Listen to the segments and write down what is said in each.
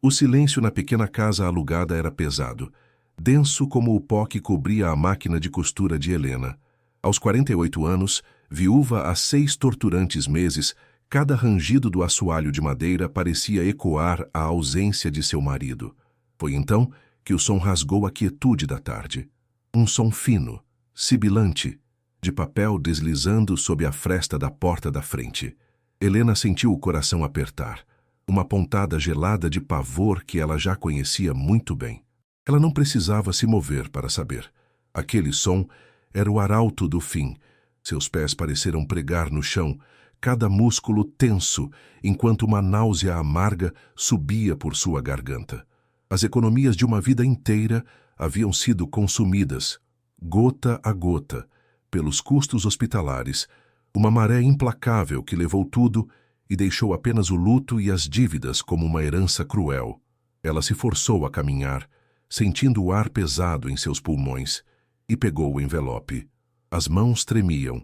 O silêncio na pequena casa alugada era pesado, denso como o pó que cobria a máquina de costura de Helena. Aos 48 anos, viúva há 6 torturantes meses, cada rangido do assoalho de madeira parecia ecoar a ausência de seu marido. Foi então que o som rasgou a quietude da tarde. Um som fino, sibilante, de papel deslizando sob a fresta da porta da frente. Helena sentiu o coração apertar, uma pontada gelada de pavor que ela já conhecia muito bem. Ela não precisava se mover para saber. Aquele som era o arauto do fim. Seus pés pareceram pregar no chão, cada músculo tenso, enquanto uma náusea amarga subia por sua garganta. As economias de uma vida inteira haviam sido consumidas, gota a gota, pelos custos hospitalares, uma maré implacável que levou tudo e deixou apenas o luto e as dívidas como uma herança cruel. Ela se forçou a caminhar, sentindo o ar pesado em seus pulmões, e pegou o envelope. As mãos tremiam,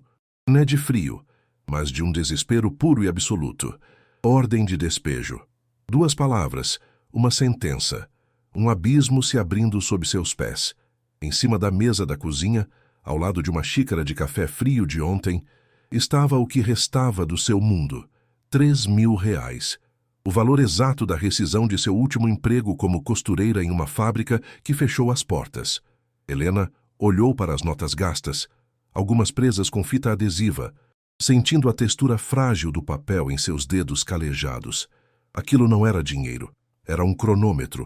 não é de frio, mas de um desespero puro e absoluto. Ordem de despejo. 2 palavras, uma sentença. Um abismo se abrindo sob seus pés. Em cima da mesa da cozinha, ao lado de uma xícara de café frio de ontem, estava o que restava do seu mundo. 3.000 reais. O valor exato da rescisão de seu último emprego como costureira em uma fábrica que fechou as portas. Helena olhou para as notas gastas, algumas presas com fita adesiva, sentindo a textura frágil do papel em seus dedos calejados. Aquilo não era dinheiro, era um cronômetro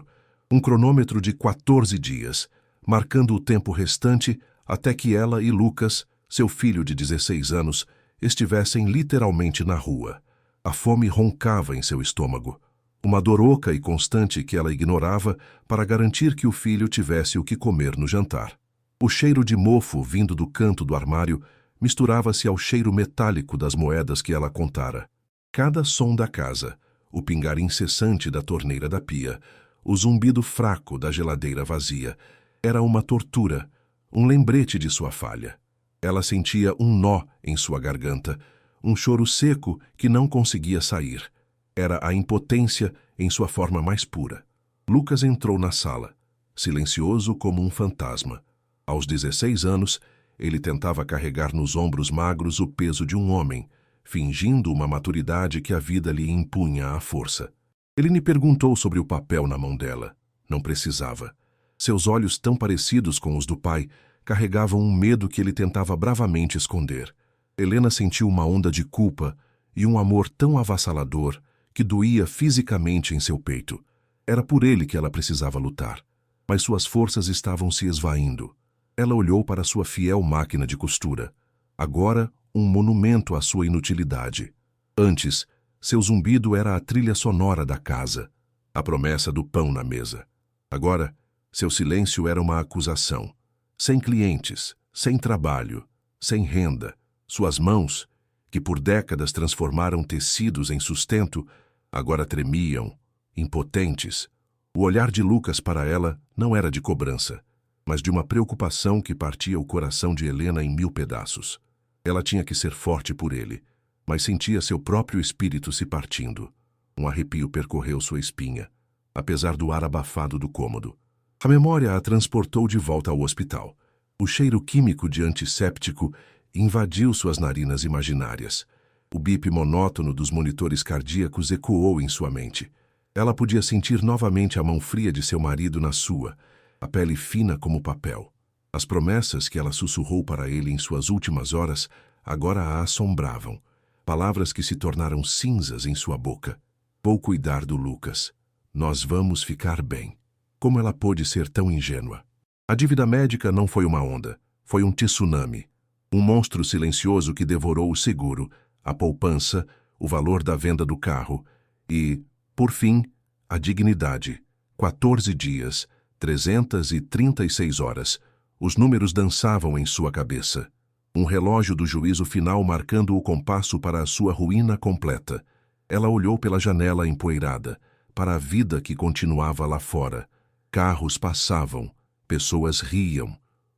de 14 dias, marcando o tempo restante até que ela e Lucas, seu filho de 16 anos, estivessem literalmente na rua. A fome roncava em seu estômago, uma dor oca e constante que ela ignorava para garantir que o filho tivesse o que comer no jantar. O cheiro de mofo vindo do canto do armário misturava-se ao cheiro metálico das moedas que ela contara. Cada som da casa, o pingar incessante da torneira da pia, o zumbido fraco da geladeira vazia, era uma tortura, um lembrete de sua falha. Ela sentia um nó em sua garganta, um choro seco que não conseguia sair. Era a impotência em sua forma mais pura. Lucas entrou na sala, silencioso como um fantasma. Aos 16 anos, ele tentava carregar nos ombros magros o peso de um homem, fingindo uma maturidade que a vida lhe impunha à força. Ele me perguntou sobre o papel na mão dela. Não precisava. Seus olhos, tão parecidos com os do pai, carregavam um medo que ele tentava bravamente esconder. Helena sentiu uma onda de culpa e um amor tão avassalador que doía fisicamente em seu peito. Era por ele que ela precisava lutar, mas suas forças estavam se esvaindo. Ela olhou para sua fiel máquina de costura. Agora, um monumento à sua inutilidade. Antes, seu zumbido era a trilha sonora da casa, a promessa do pão na mesa. Agora, seu silêncio era uma acusação. Sem clientes, sem trabalho, sem renda, suas mãos, que por décadas transformaram tecidos em sustento, agora tremiam, impotentes. O olhar de Lucas para ela não era de cobrança, mas de uma preocupação que partia o coração de Helena em 1000 pedaços. Ela tinha que ser forte por ele, mas sentia seu próprio espírito se partindo. Um arrepio percorreu sua espinha, apesar do ar abafado do cômodo. A memória a transportou de volta ao hospital. O cheiro químico de antisséptico invadiu suas narinas imaginárias. O bip monótono dos monitores cardíacos ecoou em sua mente. Ela podia sentir novamente a mão fria de seu marido na sua, a pele fina como papel. As promessas que ela sussurrou para ele em suas últimas horas agora a assombravam. Palavras que se tornaram cinzas em sua boca. Vou cuidar do Lucas. Nós vamos ficar bem. Como ela pôde ser tão ingênua? A dívida médica não foi uma onda, foi um tsunami. Um monstro silencioso que devorou o seguro, a poupança, o valor da venda do carro e, por fim, a dignidade. 14 dias, 336 horas. Os números dançavam em sua cabeça. Um relógio do juízo final marcando o compasso para a sua ruína completa. Ela olhou pela janela empoeirada, para a vida que continuava lá fora. Carros passavam, pessoas riam.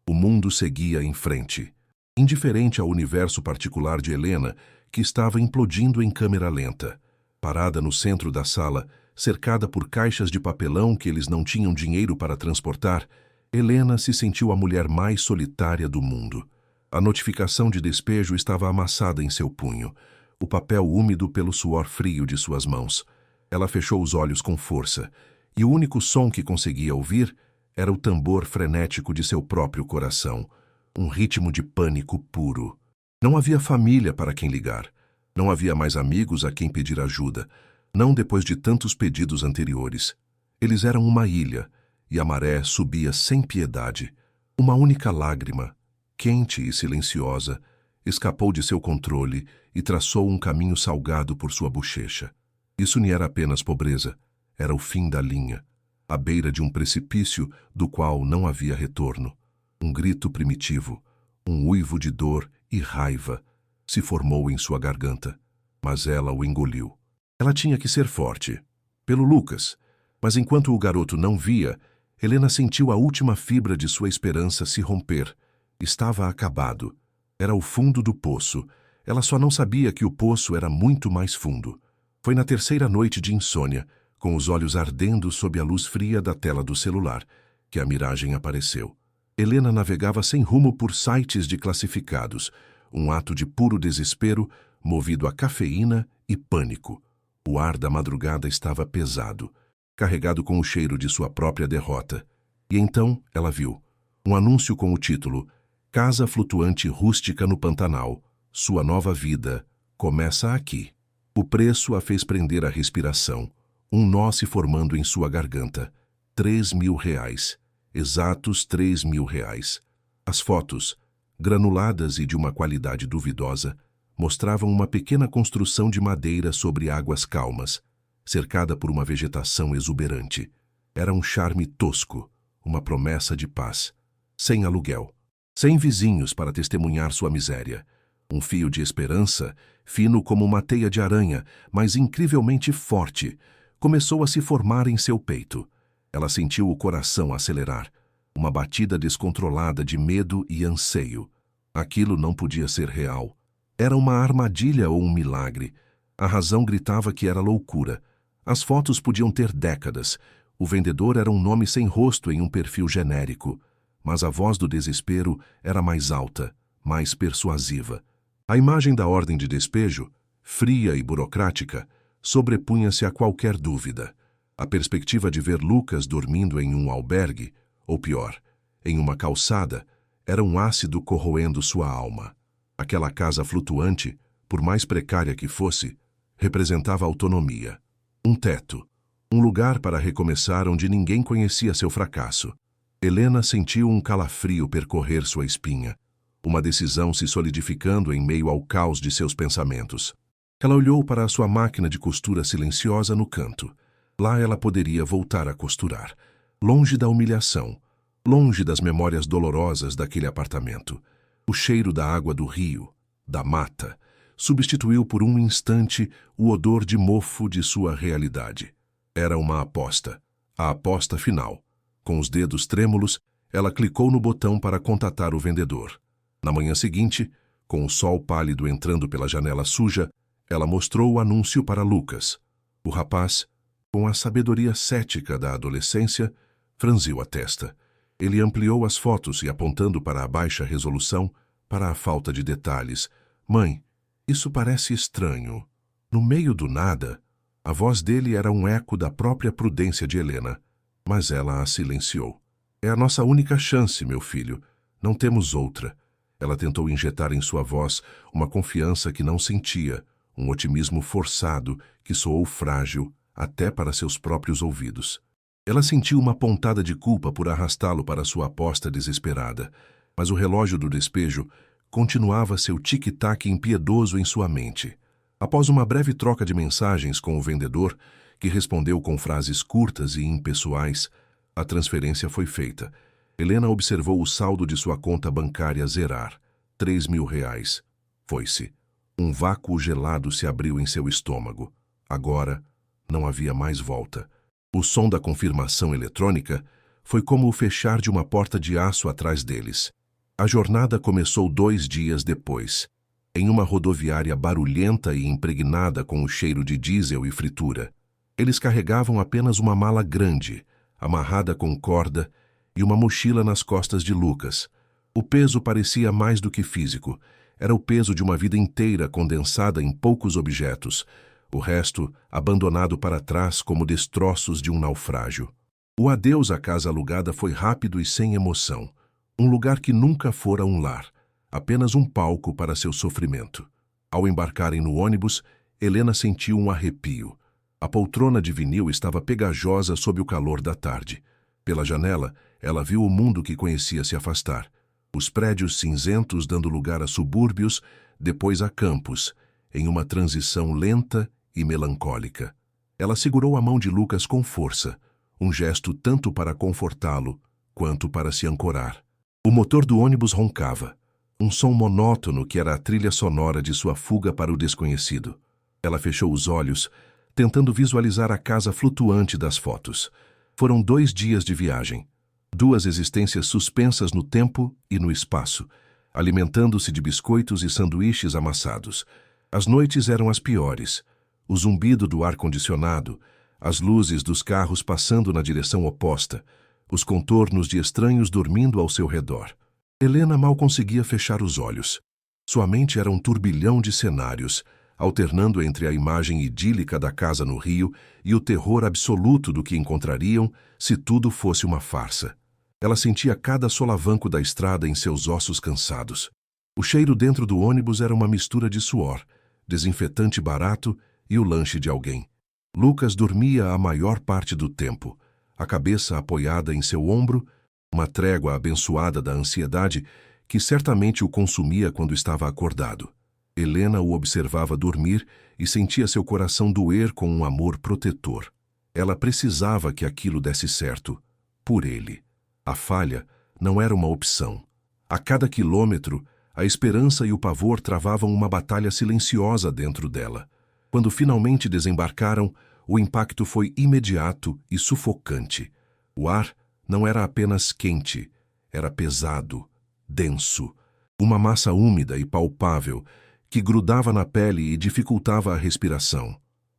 O mundo seguia em frente. Indiferente ao universo particular de Helena, que estava implodindo em câmera lenta. Parada no centro da sala, cercada por caixas de papelão que eles não tinham dinheiro para transportar, Helena se sentiu a mulher mais solitária do mundo. A notificação de despejo estava amassada em seu punho, o papel úmido pelo suor frio de suas mãos. Ela fechou os olhos com força, e o único som que conseguia ouvir era o tambor frenético de seu próprio coração, um ritmo de pânico puro. Não havia família para quem ligar. Não havia mais amigos a quem pedir ajuda, não depois de tantos pedidos anteriores. Eles eram uma ilha, e a maré subia sem piedade. Uma única lágrima, quente e silenciosa, escapou de seu controle e traçou um caminho salgado por sua bochecha. Isso não era apenas pobreza, era o fim da linha, à beira de um precipício do qual não havia retorno. Um grito primitivo, um uivo de dor e raiva se formou em sua garganta, mas ela o engoliu. Ela tinha que ser forte, pelo Lucas, mas enquanto o garoto não via, Helena sentiu a última fibra de sua esperança se romper. Estava acabado. Era o fundo do poço. Ela só não sabia que o poço era muito mais fundo. Foi na terceira noite de insônia, com os olhos ardendo sob a luz fria da tela do celular, que a miragem apareceu. Helena navegava sem rumo por sites de classificados, um ato de puro desespero, movido a cafeína e pânico. O ar da madrugada estava pesado, carregado com o cheiro de sua própria derrota. E então ela viu um anúncio com o título Casa Flutuante Rústica no Pantanal. Sua nova vida começa aqui. O preço a fez prender a respiração. Um nó se formando em sua garganta. R$3.000. Exatos R$3.000. As fotos, granuladas e de uma qualidade duvidosa, mostravam uma pequena construção de madeira sobre águas calmas, cercada por uma vegetação exuberante. Era um charme tosco, uma promessa de paz. Sem aluguel, sem vizinhos para testemunhar sua miséria. Um fio de esperança, fino como uma teia de aranha, mas incrivelmente forte, começou a se formar em seu peito. Ela sentiu o coração acelerar, uma batida descontrolada de medo e anseio. Aquilo não podia ser real. Era uma armadilha ou um milagre. A razão gritava que era loucura. As fotos podiam ter décadas. O vendedor era um nome sem rosto em um perfil genérico. Mas a voz do desespero era mais alta, mais persuasiva. A imagem da ordem de despejo, fria e burocrática, sobrepunha-se a qualquer dúvida. A perspectiva de ver Lucas dormindo em um albergue, ou pior, em uma calçada, era um ácido corroendo sua alma. Aquela casa flutuante, por mais precária que fosse, representava autonomia. Um teto, um lugar para recomeçar onde ninguém conhecia seu fracasso. Helena sentiu um calafrio percorrer sua espinha, uma decisão se solidificando em meio ao caos de seus pensamentos. Ela olhou para a sua máquina de costura silenciosa no canto. Lá ela poderia voltar a costurar, longe da humilhação, longe das memórias dolorosas daquele apartamento. O cheiro da água do rio, da mata, substituiu por um instante o odor de mofo de sua realidade. Era uma aposta, a aposta final. Com os dedos trêmulos, ela clicou no botão para contatar o vendedor. Na manhã seguinte, com o sol pálido entrando pela janela suja, ela mostrou o anúncio para Lucas. O rapaz, com a sabedoria cética da adolescência, franziu a testa. Ele ampliou as fotos e, apontando para a baixa resolução, para a falta de detalhes. Mãe, isso parece estranho. No meio do nada, a voz dele era um eco da própria prudência de Helena, mas ela a silenciou. É a nossa única chance, meu filho. Não temos outra. Ela tentou injetar em sua voz uma confiança que não sentia, um otimismo forçado que soou frágil até para seus próprios ouvidos. Ela sentiu uma pontada de culpa por arrastá-lo para sua aposta desesperada, mas o relógio do despejo continuava seu tic-tac impiedoso em sua mente. Após uma breve troca de mensagens com o vendedor, que respondeu com frases curtas e impessoais, a transferência foi feita. Helena observou o saldo de sua conta bancária zerar. R$3.000. Foi-se. Um vácuo gelado se abriu em seu estômago. Agora, não havia mais volta. O som da confirmação eletrônica foi como o fechar de uma porta de aço atrás deles. A jornada começou 2 dias depois, em uma rodoviária barulhenta e impregnada com o cheiro de diesel e fritura. Eles carregavam apenas uma mala grande, amarrada com corda, e uma mochila nas costas de Lucas. O peso parecia mais do que físico. Era o peso de uma vida inteira condensada em poucos objetos, o resto abandonado para trás como destroços de um naufrágio. O adeus à casa alugada foi rápido e sem emoção. Um lugar que nunca fora um lar, apenas um palco para seu sofrimento. Ao embarcarem no ônibus, Helena sentiu um arrepio. A poltrona de vinil estava pegajosa sob o calor da tarde. Pela janela, ela viu o mundo que conhecia se afastar. Os prédios cinzentos dando lugar a subúrbios, depois a campos, em uma transição lenta e melancólica. Ela segurou a mão de Lucas com força, um gesto tanto para confortá-lo quanto para se ancorar. O motor do ônibus roncava, um som monótono que era a trilha sonora de sua fuga para o desconhecido. Ela fechou os olhos, tentando visualizar a casa flutuante das fotos. Foram 2 dias de viagem. 2 existências suspensas no tempo e no espaço, alimentando-se de biscoitos e sanduíches amassados. As noites eram as piores. O zumbido do ar-condicionado, as luzes dos carros passando na direção oposta, os contornos de estranhos dormindo ao seu redor. Helena mal conseguia fechar os olhos. Sua mente era um turbilhão de cenários, alternando entre a imagem idílica da casa no Rio e o terror absoluto do que encontrariam se tudo fosse uma farsa. Ela sentia cada solavanco da estrada em seus ossos cansados. O cheiro dentro do ônibus era uma mistura de suor, desinfetante barato e o lanche de alguém. Lucas dormia a maior parte do tempo, a cabeça apoiada em seu ombro, uma trégua abençoada da ansiedade que certamente o consumia quando estava acordado. Helena o observava dormir e sentia seu coração doer com um amor protetor. Ela precisava que aquilo desse certo, por ele. A falha não era uma opção. A cada quilômetro, a esperança e o pavor travavam uma batalha silenciosa dentro dela. Quando finalmente desembarcaram, o impacto foi imediato e sufocante. O ar não era apenas quente, era pesado, denso. Uma massa úmida e palpável que grudava na pele e dificultava a respiração.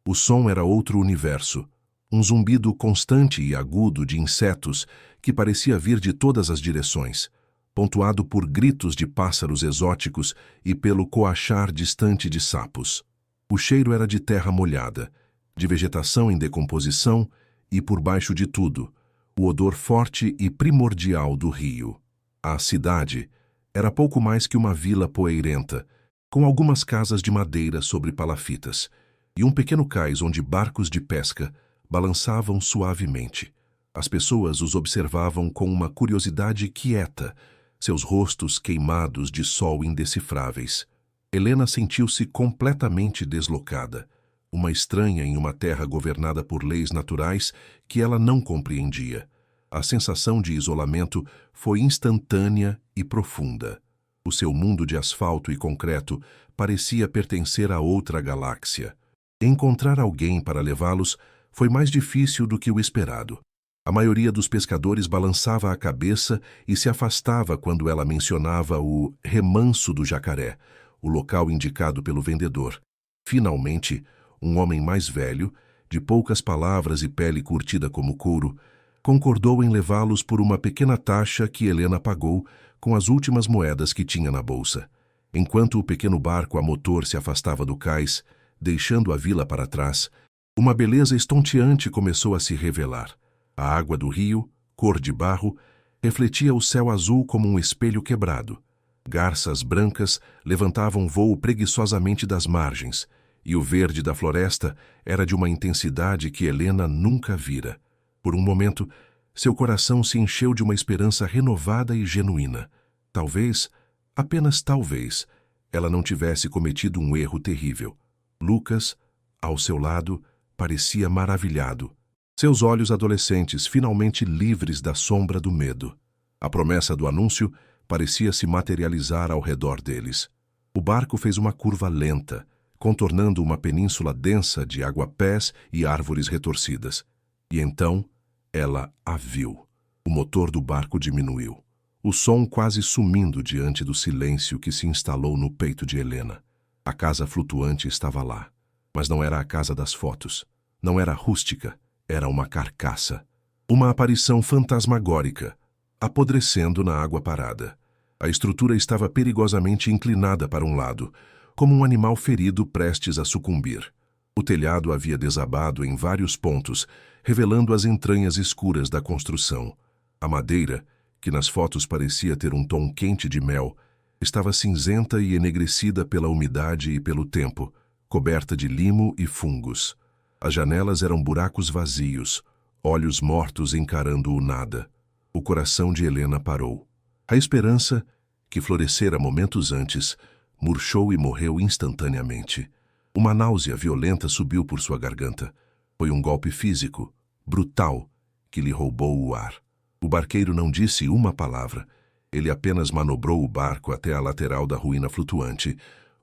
O som era outro universo, um zumbido constante e agudo de insetos que parecia vir de todas as direções, pontuado por gritos de pássaros exóticos e pelo coachar distante de sapos. O cheiro era de terra molhada, de vegetação em decomposição e, por baixo de tudo, o odor forte e primordial do rio. A cidade era pouco mais que uma vila poeirenta, com algumas casas de madeira sobre palafitas, e um pequeno cais onde barcos de pesca balançavam suavemente. As pessoas os observavam com uma curiosidade quieta, seus rostos queimados de sol indecifráveis. Helena sentiu-se completamente deslocada, uma estranha em uma terra governada por leis naturais que ela não compreendia. A sensação de isolamento foi instantânea e profunda. O seu mundo de asfalto e concreto parecia pertencer a outra galáxia. Encontrar alguém para levá-los foi mais difícil do que o esperado. A maioria dos pescadores balançava a cabeça e se afastava quando ela mencionava o Remanso do Jacaré, o local indicado pelo vendedor. Finalmente, um homem mais velho, de poucas palavras e pele curtida como couro, concordou em levá-los por uma pequena taxa que Helena pagou com as últimas moedas que tinha na bolsa. Enquanto o pequeno barco a motor se afastava do cais, deixando a vila para trás, uma beleza estonteante começou a se revelar. A água do rio, cor de barro, refletia o céu azul como um espelho quebrado. Garças brancas levantavam voo preguiçosamente das margens, e o verde da floresta era de uma intensidade que Helena nunca vira. Por um momento, seu coração se encheu de uma esperança renovada e genuína. Talvez, apenas talvez, ela não tivesse cometido um erro terrível. Lucas, ao seu lado, parecia maravilhado. Seus olhos adolescentes finalmente livres da sombra do medo. A promessa do anúncio parecia se materializar ao redor deles. O barco fez uma curva lenta, contornando uma península densa de aguapés e árvores retorcidas. E então, ela a viu. O motor do barco diminuiu, o som quase sumindo diante do silêncio que se instalou no peito de Helena. A casa flutuante estava lá, mas não era a casa das fotos. Não era rústica, era uma carcaça. Uma aparição fantasmagórica, apodrecendo na água parada. A estrutura estava perigosamente inclinada para um lado, como um animal ferido prestes a sucumbir. O telhado havia desabado em vários pontos, revelando as entranhas escuras da construção. A madeira, que nas fotos parecia ter um tom quente de mel, estava cinzenta e enegrecida pela umidade e pelo tempo, coberta de limo e fungos. As janelas eram buracos vazios, olhos mortos encarando o nada. O coração de Helena parou. A esperança, que florescera momentos antes, murchou e morreu instantaneamente. Uma náusea violenta subiu por sua garganta. Foi um golpe físico, brutal, que lhe roubou o ar. O barqueiro não disse uma palavra. Ele apenas manobrou o barco até a lateral da ruína flutuante,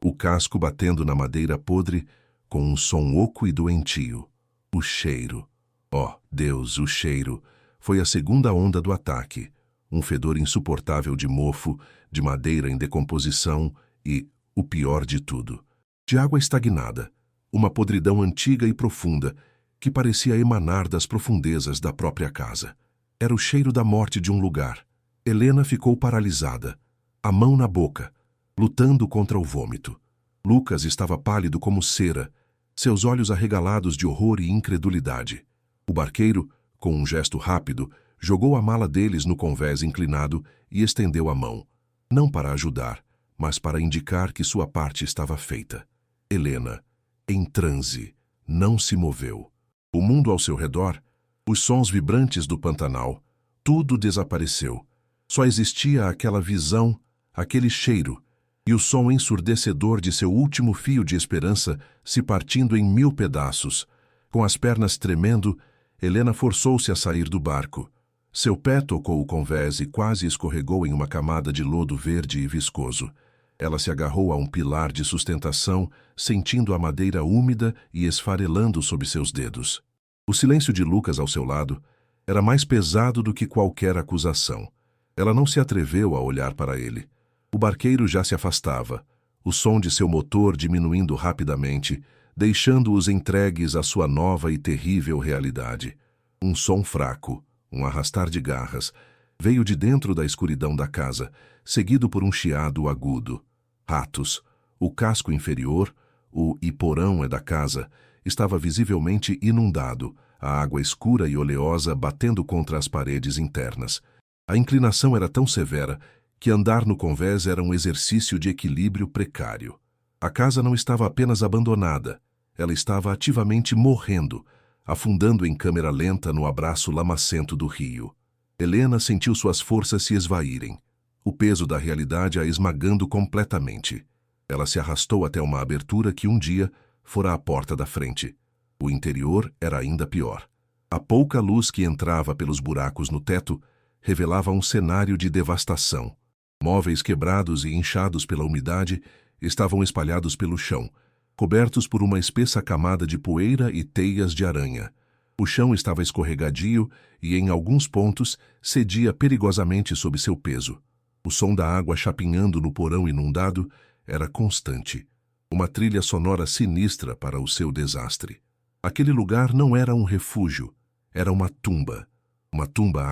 o casco batendo na madeira podre com um som oco e doentio. O cheiro. Oh, Deus, o cheiro! Foi a segunda onda do ataque. Um fedor insuportável de mofo, de madeira em decomposição e, o pior de tudo, de água estagnada, uma podridão antiga e profunda que parecia emanar das profundezas da própria casa. Era o cheiro da morte de um lugar. Helena ficou paralisada, a mão na boca, lutando contra o vômito. Lucas estava pálido como cera, seus olhos arregalados de horror e incredulidade. O barqueiro, com um gesto rápido, jogou a mala deles no convés inclinado e estendeu a mão, não para ajudar, mas para indicar que sua parte estava feita. Helena, em transe, não se moveu. O mundo ao seu redor, os sons vibrantes do Pantanal, tudo desapareceu. Só existia aquela visão, aquele cheiro, e o som ensurdecedor de seu último fio de esperança se partindo em 1000 pedaços. Com as pernas tremendo, Helena forçou-se a sair do barco. Seu pé tocou o convés e quase escorregou em uma camada de lodo verde e viscoso. Ela se agarrou a um pilar de sustentação, sentindo a madeira úmida e esfarelando sob seus dedos. O silêncio de Lucas ao seu lado era mais pesado do que qualquer acusação. Ela não se atreveu a olhar para ele. O barqueiro já se afastava, o som de seu motor diminuindo rapidamente, deixando-os entregues à sua nova e terrível realidade. Um som fraco, um arrastar de garras, veio de dentro da escuridão da casa, seguido por um chiado agudo. Ratos. O casco inferior, o iporão da casa, estava visivelmente inundado, a água escura e oleosa batendo contra as paredes internas. A inclinação era tão severa que andar no convés era um exercício de equilíbrio precário. A casa não estava apenas abandonada, ela estava ativamente morrendo, afundando em câmera lenta no abraço lamacento do rio. Helena sentiu suas forças se esvaírem, o peso da realidade a esmagando completamente. Ela se arrastou até uma abertura que um dia fora a porta da frente. O interior era ainda pior. A pouca luz que entrava pelos buracos no teto revelava um cenário de devastação. Móveis quebrados e inchados pela umidade estavam espalhados pelo chão, cobertos por uma espessa camada de poeira e teias de aranha. O chão estava escorregadio e, em alguns pontos, cedia perigosamente sob seu peso. O som da água chapinhando no porão inundado era constante, uma trilha sonora sinistra para o seu desastre. Aquele lugar não era um refúgio, era uma tumba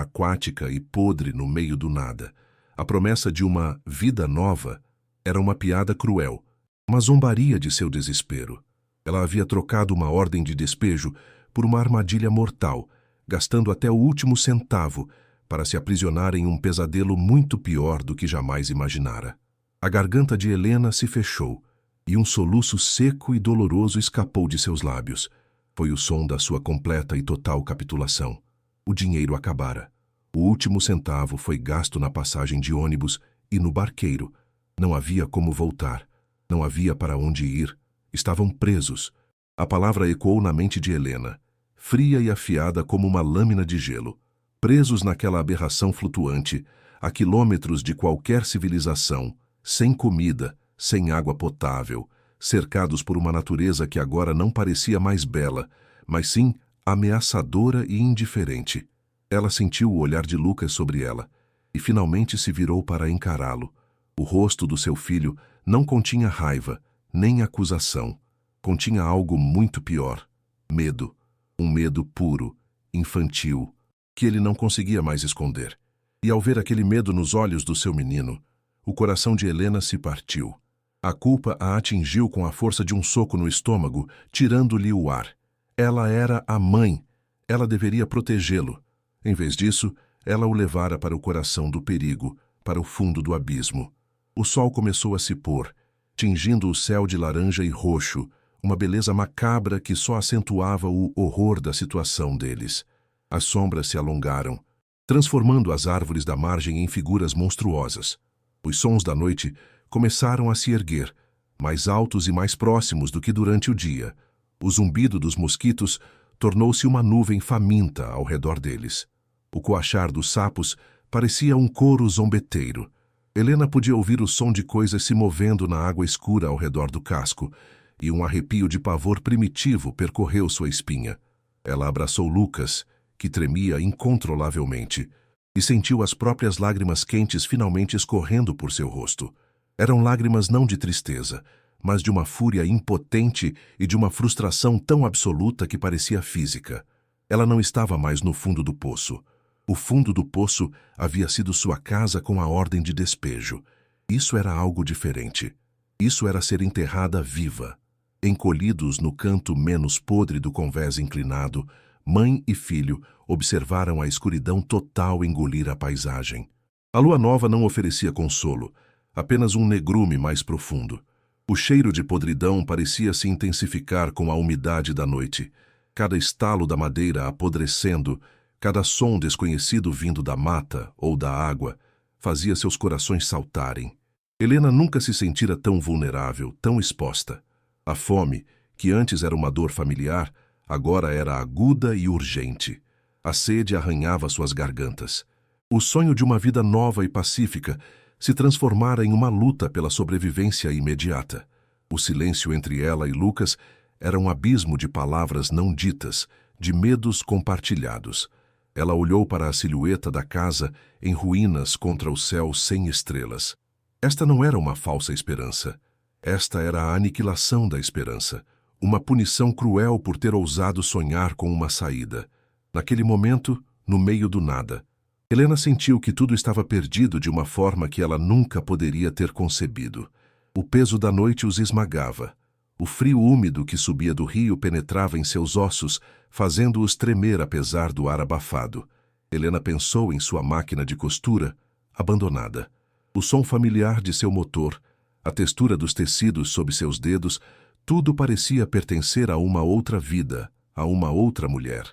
aquática e podre no meio do nada. A promessa de uma vida nova era uma piada cruel, uma zombaria de seu desespero. Ela havia trocado uma ordem de despejo por uma armadilha mortal, gastando até o último centavo para se aprisionar em um pesadelo muito pior do que jamais imaginara. A garganta de Helena se fechou e um soluço seco e doloroso escapou de seus lábios. Foi o som da sua completa e total capitulação. O dinheiro acabara. O último centavo foi gasto na passagem de ônibus e no barqueiro. Não havia como voltar. Não havia para onde ir. Estavam presos. A palavra ecoou na mente de Helena, fria e afiada como uma lâmina de gelo. Presos naquela aberração flutuante, a quilômetros de qualquer civilização, sem comida, sem água potável, cercados por uma natureza que agora não parecia mais bela, mas sim ameaçadora e indiferente. Ela sentiu o olhar de Lucas sobre ela e finalmente se virou para encará-lo. O rosto do seu filho não continha raiva, nem acusação. Continha algo muito pior: medo. Um medo puro, infantil, que ele não conseguia mais esconder. E ao ver aquele medo nos olhos do seu menino, o coração de Helena se partiu. A culpa a atingiu com a força de um soco no estômago, tirando-lhe o ar. Ela era a mãe. Ela deveria protegê-lo. Em vez disso, ela o levara para o coração do perigo, para o fundo do abismo. O sol começou a se pôr, tingindo o céu de laranja e roxo, uma beleza macabra que só acentuava o horror da situação deles. As sombras se alongaram, transformando as árvores da margem em figuras monstruosas. Os sons da noite começaram a se erguer, mais altos e mais próximos do que durante o dia. O zumbido dos mosquitos tornou-se uma nuvem faminta ao redor deles. O coachar dos sapos parecia um coro zombeteiro. Helena podia ouvir o som de coisas se movendo na água escura ao redor do casco, e um arrepio de pavor primitivo percorreu sua espinha. Ela abraçou Lucas, que tremia incontrolavelmente, e sentiu as próprias lágrimas quentes finalmente escorrendo por seu rosto. Eram lágrimas não de tristeza, mas de uma fúria impotente e de uma frustração tão absoluta que parecia física. Ela não estava mais no fundo do poço. O fundo do poço havia sido sua casa com a ordem de despejo. Isso era algo diferente. Isso era ser enterrada viva. Encolhidos no canto menos podre do convés inclinado, mãe e filho observaram a escuridão total engolir a paisagem. A lua nova não oferecia consolo, apenas um negrume mais profundo. O cheiro de podridão parecia se intensificar com a umidade da noite. Cada estalo da madeira apodrecendo, cada som desconhecido vindo da mata ou da água, fazia seus corações saltarem. Helena nunca se sentira tão vulnerável, tão exposta. A fome, que antes era uma dor familiar, agora era aguda e urgente. A sede arranhava suas gargantas. O sonho de uma vida nova e pacífica se transformara em uma luta pela sobrevivência imediata. O silêncio entre ela e Lucas era um abismo de palavras não ditas, de medos compartilhados. Ela olhou para a silhueta da casa em ruínas contra o céu sem estrelas. Esta não era uma falsa esperança. Esta era a aniquilação da esperança, uma punição cruel por ter ousado sonhar com uma saída. Naquele momento, no meio do nada, Helena sentiu que tudo estava perdido de uma forma que ela nunca poderia ter concebido. O peso da noite os esmagava. O frio úmido que subia do rio penetrava em seus ossos, fazendo-os tremer apesar do ar abafado. Helena pensou em sua máquina de costura, abandonada. O som familiar de seu motor, a textura dos tecidos sob seus dedos, tudo parecia pertencer a uma outra vida, a uma outra mulher.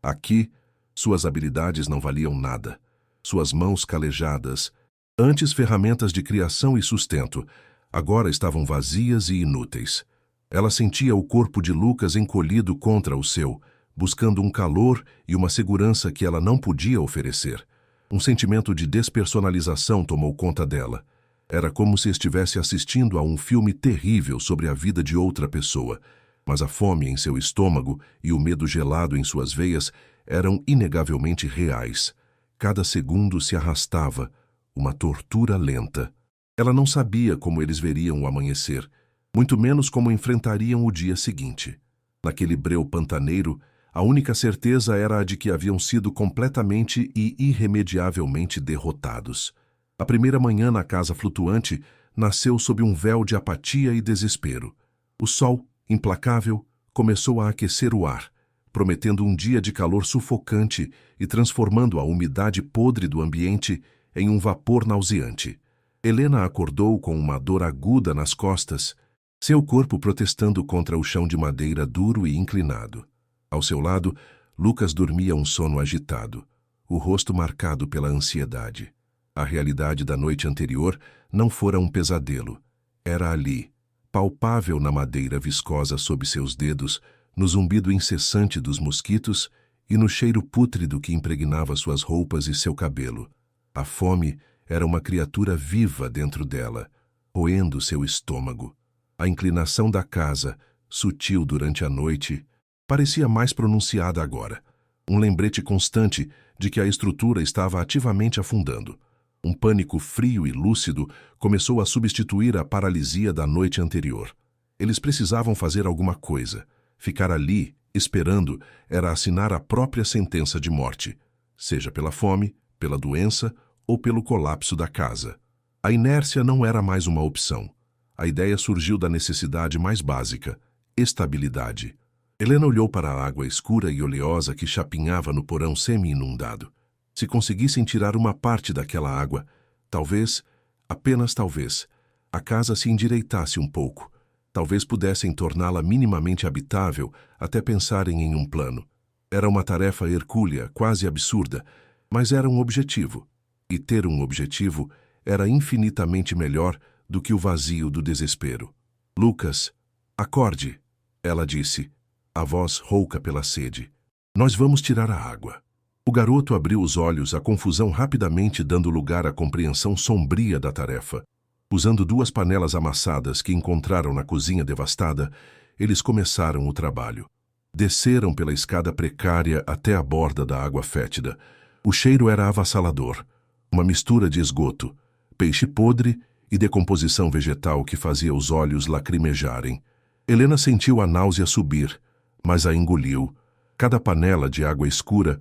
Aqui, suas habilidades não valiam nada. Suas mãos calejadas, antes ferramentas de criação e sustento, agora estavam vazias e inúteis. Ela sentia o corpo de Lucas encolhido contra o seu, buscando um calor e uma segurança que ela não podia oferecer. Um sentimento de despersonalização tomou conta dela. Era como se estivesse assistindo a um filme terrível sobre a vida de outra pessoa, mas a fome em seu estômago e o medo gelado em suas veias eram inegavelmente reais. Cada segundo se arrastava, uma tortura lenta. Ela não sabia como eles veriam o amanhecer, muito menos como enfrentariam o dia seguinte. Naquele breu pantaneiro, a única certeza era a de que haviam sido completamente e irremediavelmente derrotados. A primeira manhã na casa flutuante nasceu sob um véu de apatia e desespero. O sol, implacável, começou a aquecer o ar, prometendo um dia de calor sufocante e transformando a umidade podre do ambiente em um vapor nauseante. Helena acordou com uma dor aguda nas costas, seu corpo protestando contra o chão de madeira duro e inclinado. Ao seu lado, Lucas dormia um sono agitado, o rosto marcado pela ansiedade. A realidade da noite anterior não fora um pesadelo. Era ali, palpável na madeira viscosa sob seus dedos, no zumbido incessante dos mosquitos e no cheiro pútrido que impregnava suas roupas e seu cabelo. A fome era uma criatura viva dentro dela, roendo seu estômago. A inclinação da casa, sutil durante a noite, parecia mais pronunciada agora. Um lembrete constante de que a estrutura estava ativamente afundando. Um pânico frio e lúcido começou a substituir a paralisia da noite anterior. Eles precisavam fazer alguma coisa, ficar ali, Esperando era assinar a própria sentença de morte, seja pela fome, pela doença ou pelo colapso da casa. A inércia não era mais uma opção. A ideia surgiu da necessidade mais básica: estabilidade. Helena olhou para a água escura e oleosa que chapinhava no porão semi-inundado. Se conseguissem tirar uma parte daquela água, talvez, apenas talvez, a casa se endireitasse um pouco. Talvez pudessem torná-la minimamente habitável até pensarem em um plano. Era uma tarefa hercúlea, quase absurda, mas era um objetivo. E ter um objetivo era infinitamente melhor do que o vazio do desespero. Lucas, acorde, ela disse, a voz rouca pela sede. Nós vamos tirar a água. O garoto abriu os olhos, a confusão rapidamente dando lugar à compreensão sombria da tarefa. Usando 2 panelas amassadas que encontraram na cozinha devastada, eles começaram o trabalho. Desceram pela escada precária até a borda da água fétida. O cheiro era avassalador. Uma mistura de esgoto, peixe podre e decomposição vegetal que fazia os olhos lacrimejarem. Helena sentiu a náusea subir, mas a engoliu. Cada panela de água escura,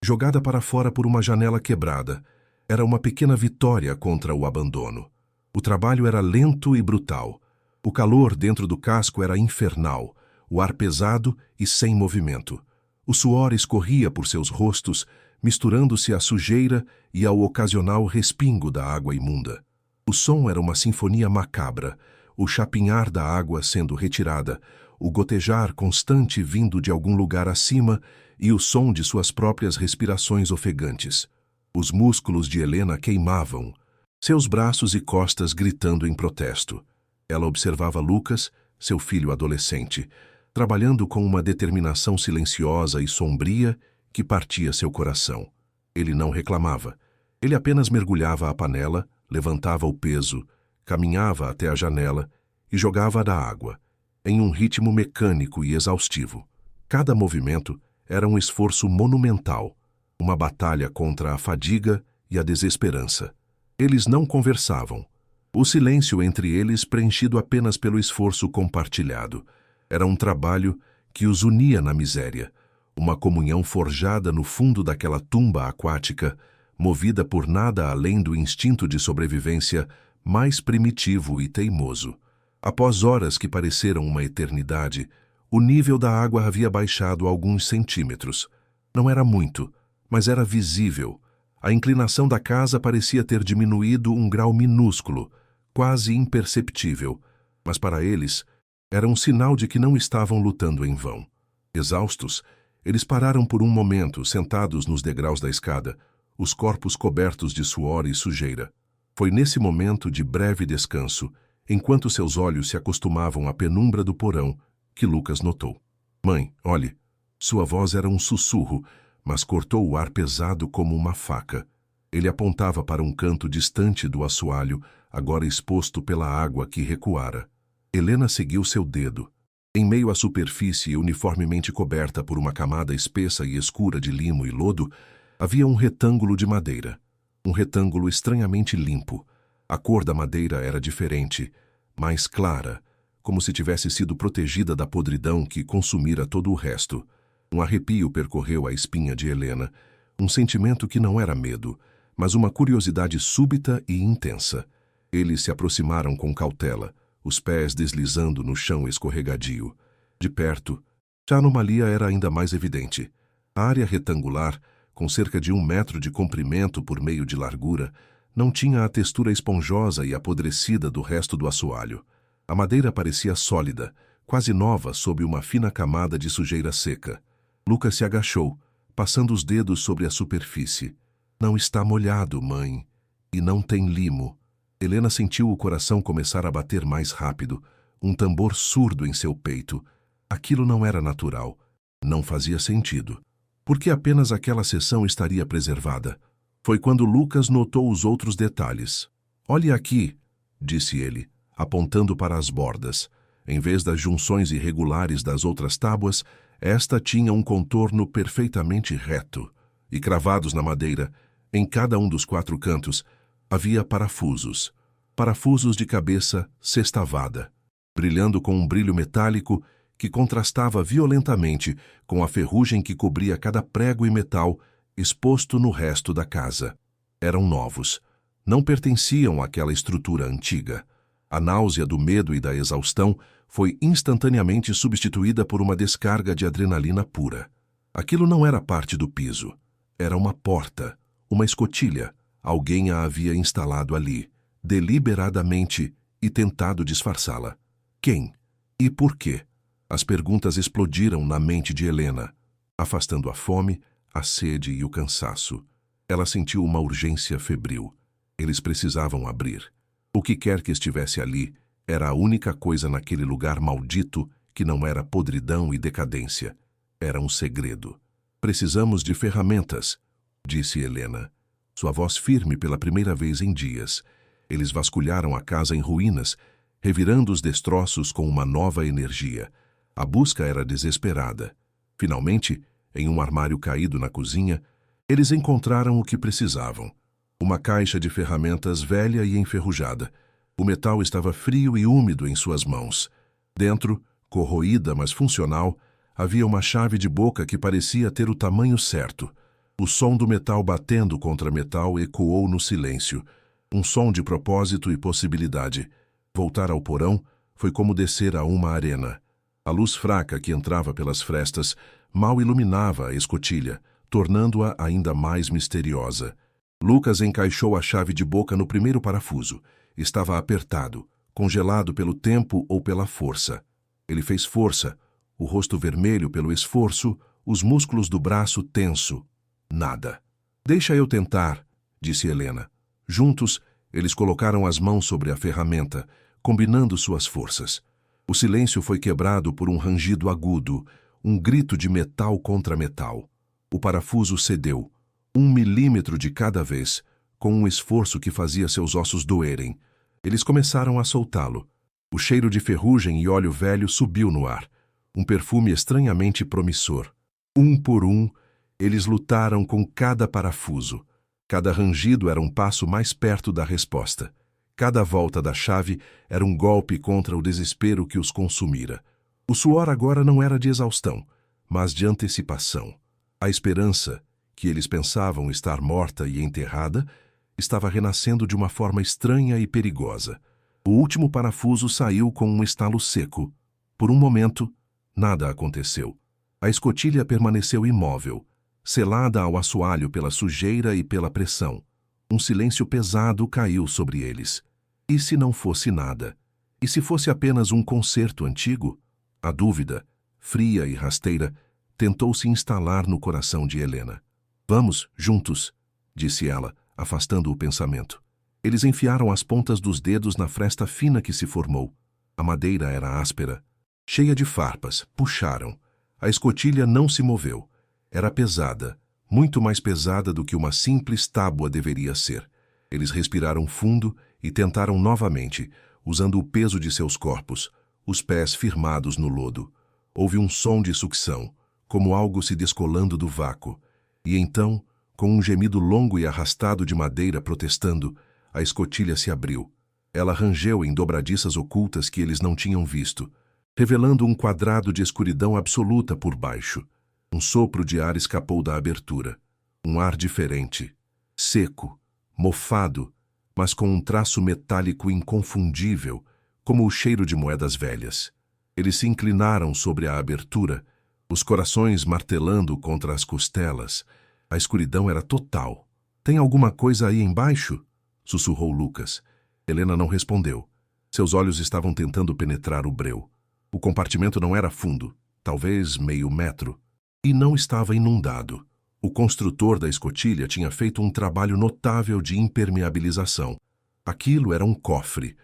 jogada para fora por uma janela quebrada, era uma pequena vitória contra o abandono. O trabalho era lento e brutal. O calor dentro do casco era infernal, o ar pesado e sem movimento. O suor escorria por seus rostos, misturando-se à sujeira e ao ocasional respingo da água imunda. O som era uma sinfonia macabra, o chapinhar da água sendo retirada, o gotejar constante vindo de algum lugar acima e o som de suas próprias respirações ofegantes. Os músculos de Helena queimavam, seus braços e costas gritando em protesto. Ela observava Lucas, seu filho adolescente, trabalhando com uma determinação silenciosa e sombria que partia seu coração. Ele não reclamava. Ele apenas mergulhava a panela, levantava o peso, caminhava até a janela e jogava da água, em um ritmo mecânico e exaustivo. Cada movimento era um esforço monumental, uma batalha contra a fadiga e a desesperança. Eles não conversavam. O silêncio entre eles preenchido apenas pelo esforço compartilhado. Era um trabalho que os unia na miséria, uma comunhão forjada no fundo daquela tumba aquática, movida por nada além do instinto de sobrevivência mais primitivo e teimoso. Após horas que pareceram uma eternidade, o nível da água havia baixado alguns centímetros. Não era muito, mas era visível. A inclinação da casa parecia ter diminuído um grau minúsculo, quase imperceptível, mas para eles era um sinal de que não estavam lutando em vão. Exaustos, eles pararam por um momento, sentados nos degraus da escada, os corpos cobertos de suor e sujeira. Foi nesse momento de breve descanso, enquanto seus olhos se acostumavam à penumbra do porão, que Lucas notou. Mãe, olhe. Sua voz era um sussurro, mas cortou o ar pesado como uma faca. Ele apontava para um canto distante do assoalho, agora exposto pela água que recuara. Helena seguiu seu dedo. Em meio à superfície uniformemente coberta por uma camada espessa e escura de limo e lodo, havia um retângulo de madeira. Um retângulo estranhamente limpo. A cor da madeira era diferente, mais clara, como se tivesse sido protegida da podridão que consumira todo o resto. Um arrepio percorreu a espinha de Helena, um sentimento que não era medo, mas uma curiosidade súbita e intensa. Eles se aproximaram com cautela, os pés deslizando no chão escorregadio. De perto, a anomalia era ainda mais evidente. A área retangular, com cerca de 1 metro de comprimento por meio de largura, não tinha a textura esponjosa e apodrecida do resto do assoalho. A madeira parecia sólida, quase nova sob uma fina camada de sujeira seca. Lucas se agachou, passando os dedos sobre a superfície. Não está molhado, mãe. E não tem limo. Helena sentiu o coração começar a bater mais rápido, um tambor surdo em seu peito. Aquilo não era natural. Não fazia sentido. Por que apenas aquela seção estaria preservada? Foi quando Lucas notou os outros detalhes. Olhe aqui, disse ele, apontando para as bordas. Em vez das junções irregulares das outras tábuas, esta tinha um contorno perfeitamente reto. E cravados na madeira, em cada um dos 4 cantos, havia parafusos. Parafusos de cabeça sextavada, brilhando com um brilho metálico que contrastava violentamente com a ferrugem que cobria cada prego e metal exposto no resto da casa. Eram novos. Não pertenciam àquela estrutura antiga. A náusea do medo e da exaustão foi instantaneamente substituída por uma descarga de adrenalina pura. Aquilo não era parte do piso. Era uma porta, uma escotilha. Alguém a havia instalado ali, deliberadamente, e tentado disfarçá-la. Quem? E por quê? As perguntas explodiram na mente de Helena, afastando a fome, a sede e o cansaço. Ela sentiu uma urgência febril. Eles precisavam abrir. O que quer que estivesse ali era a única coisa naquele lugar maldito que não era podridão e decadência. Era um segredo. Precisamos de ferramentas, disse Helena, sua voz firme pela primeira vez em dias. Eles vasculharam a casa em ruínas, revirando os destroços com uma nova energia. A busca era desesperada. Finalmente, em um armário caído na cozinha, eles encontraram o que precisavam. Uma caixa de ferramentas velha e enferrujada. O metal estava frio e úmido em suas mãos. Dentro, corroída mas funcional, havia uma chave de boca que parecia ter o tamanho certo. O som do metal batendo contra metal ecoou no silêncio. Um som de propósito e possibilidade. Voltar ao porão foi como descer a uma arena. A luz fraca que entrava pelas frestas mal iluminava a escotilha, tornando-a ainda mais misteriosa. Lucas encaixou a chave de boca no primeiro parafuso. Estava apertado, congelado pelo tempo ou pela força. Ele fez força, o rosto vermelho pelo esforço, os músculos do braço tenso. Nada. Deixa eu tentar, disse Helena. Juntos, eles colocaram as mãos sobre a ferramenta, combinando suas forças. O silêncio foi quebrado por um rangido agudo, um grito de metal contra metal. O parafuso cedeu, 1 milímetro de cada vez, com um esforço que fazia seus ossos doerem. Eles começaram a soltá-lo. O cheiro de ferrugem e óleo velho subiu no ar, um perfume estranhamente promissor. Um por um, eles lutaram com cada parafuso. Cada rangido era um passo mais perto da resposta. Cada volta da chave era um golpe contra o desespero que os consumira. O suor agora não era de exaustão, mas de antecipação. A esperança, que eles pensavam estar morta e enterrada, estava renascendo de uma forma estranha e perigosa. O último parafuso saiu com um estalo seco. Por um momento, nada aconteceu. A escotilha permaneceu imóvel, selada ao assoalho pela sujeira e pela pressão. Um silêncio pesado caiu sobre eles. E se não fosse nada? E se fosse apenas um concerto antigo? A dúvida, fria e rasteira, tentou se instalar no coração de Helena. Vamos, juntos, disse ela, afastando o pensamento. Eles enfiaram as pontas dos dedos na fresta fina que se formou. A madeira era áspera, cheia de farpas. Puxaram. A escotilha não se moveu. Era pesada, muito mais pesada do que uma simples tábua deveria ser. Eles respiraram fundo e tentaram novamente, usando o peso de seus corpos, os pés firmados no lodo. Houve um som de sucção, como algo se descolando do vácuo. E então, com um gemido longo e arrastado de madeira protestando, a escotilha se abriu. Ela rangeu em dobradiças ocultas que eles não tinham visto, revelando um quadrado de escuridão absoluta por baixo. Um sopro de ar escapou da abertura. Um ar diferente, seco, mofado, mas com um traço metálico inconfundível, como o cheiro de moedas velhas. Eles se inclinaram sobre a abertura, os corações martelando contra as costelas. A escuridão era total. Tem alguma coisa aí embaixo? Sussurrou Lucas. Helena não respondeu. Seus olhos estavam tentando penetrar o breu. O compartimento não era fundo, talvez meio metro, e não estava inundado. O construtor da escotilha tinha feito um trabalho notável de impermeabilização. Aquilo era um cofre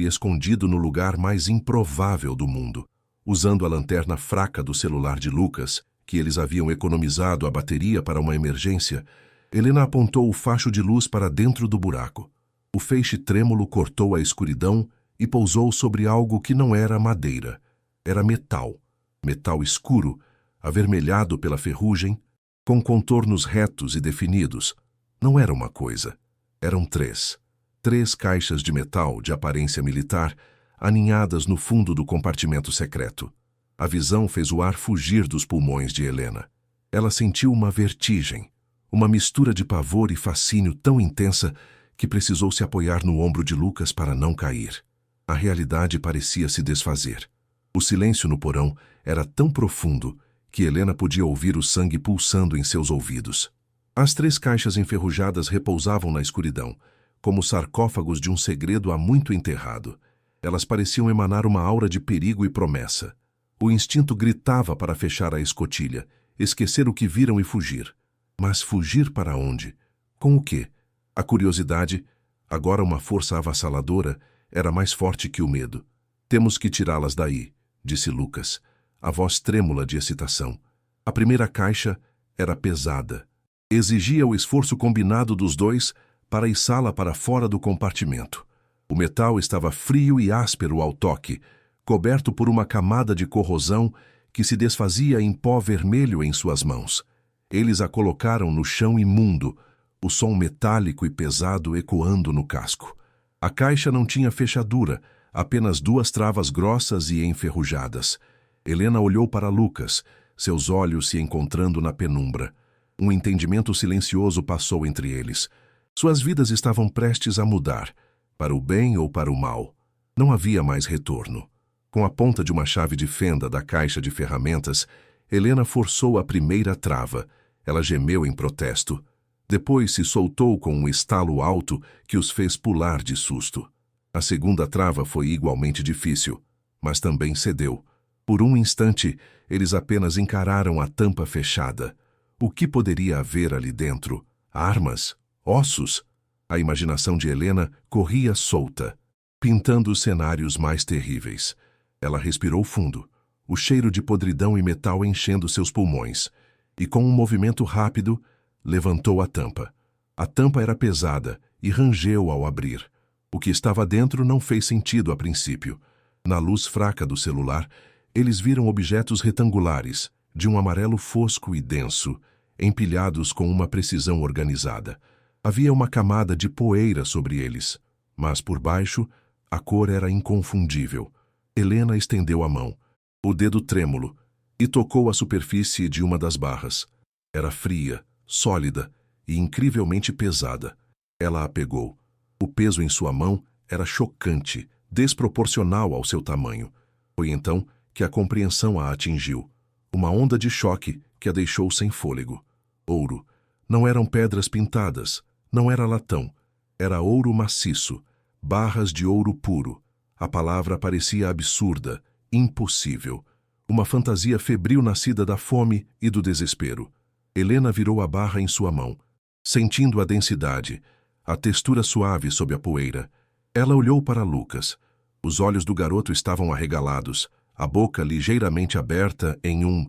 escondido no lugar mais improvável do mundo. Usando a lanterna fraca do celular de Lucas, que eles haviam economizado a bateria para uma emergência, Helena apontou o facho de luz para dentro do buraco. O feixe trêmulo cortou a escuridão e pousou sobre algo que não era madeira. Era metal. Metal escuro, avermelhado pela ferrugem, com contornos retos e definidos. Não era uma coisa. Eram três. 3 caixas de metal de aparência militar, aninhadas no fundo do compartimento secreto. A visão fez o ar fugir dos pulmões de Helena. Ela sentiu uma vertigem, uma mistura de pavor e fascínio tão intensa que precisou se apoiar no ombro de Lucas para não cair. A realidade parecia se desfazer. O silêncio no porão era tão profundo que Helena podia ouvir o sangue pulsando em seus ouvidos. As 3 caixas enferrujadas repousavam na escuridão, como sarcófagos de um segredo há muito enterrado. Elas pareciam emanar uma aura de perigo e promessa. O instinto gritava para fechar a escotilha, esquecer o que viram e fugir. Mas fugir para onde? Com o quê? A curiosidade, agora uma força avassaladora, era mais forte que o medo. Temos que tirá-las daí, disse Lucas, a voz trêmula de excitação. A primeira caixa era pesada. Exigia o esforço combinado dos dois para içá-la para fora do compartimento. O metal estava frio e áspero ao toque, coberto por uma camada de corrosão que se desfazia em pó vermelho em suas mãos. Eles a colocaram no chão imundo, o som metálico e pesado ecoando no casco. A caixa não tinha fechadura, apenas 2 travas grossas e enferrujadas. Helena olhou para Lucas, seus olhos se encontrando na penumbra. Um entendimento silencioso passou entre eles. Suas vidas estavam prestes a mudar, para o bem ou para o mal. Não havia mais retorno. Com a ponta de uma chave de fenda da caixa de ferramentas, Helena forçou a primeira trava. Ela gemeu em protesto. Depois se soltou com um estalo alto que os fez pular de susto. A segunda trava foi igualmente difícil, mas também cedeu. Por um instante, eles apenas encararam a tampa fechada. O que poderia haver ali dentro? Armas? Ossos? A imaginação de Helena corria solta, pintando os cenários mais terríveis. Ela respirou fundo, o cheiro de podridão e metal enchendo seus pulmões, e com um movimento rápido, levantou a tampa. A tampa era pesada e rangeu ao abrir. O que estava dentro não fez sentido a princípio. Na luz fraca do celular, eles viram objetos retangulares, de um amarelo fosco e denso, empilhados com uma precisão organizada. Havia uma camada de poeira sobre eles, mas por baixo, a cor era inconfundível. Helena estendeu a mão, o dedo trêmulo, e tocou a superfície de uma das barras. Era fria, sólida e incrivelmente pesada. Ela a pegou. O peso em sua mão era chocante, desproporcional ao seu tamanho. Foi então que a compreensão a atingiu. Uma onda de choque que a deixou sem fôlego. Ouro. Não eram pedras pintadas, não era latão. Era ouro maciço, barras de ouro puro. A palavra parecia absurda, impossível. Uma fantasia febril nascida da fome e do desespero. Helena virou a barra em sua mão, sentindo a densidade, a textura suave sob a poeira. Ela olhou para Lucas. Os olhos do garoto estavam arregalados, a boca ligeiramente aberta em um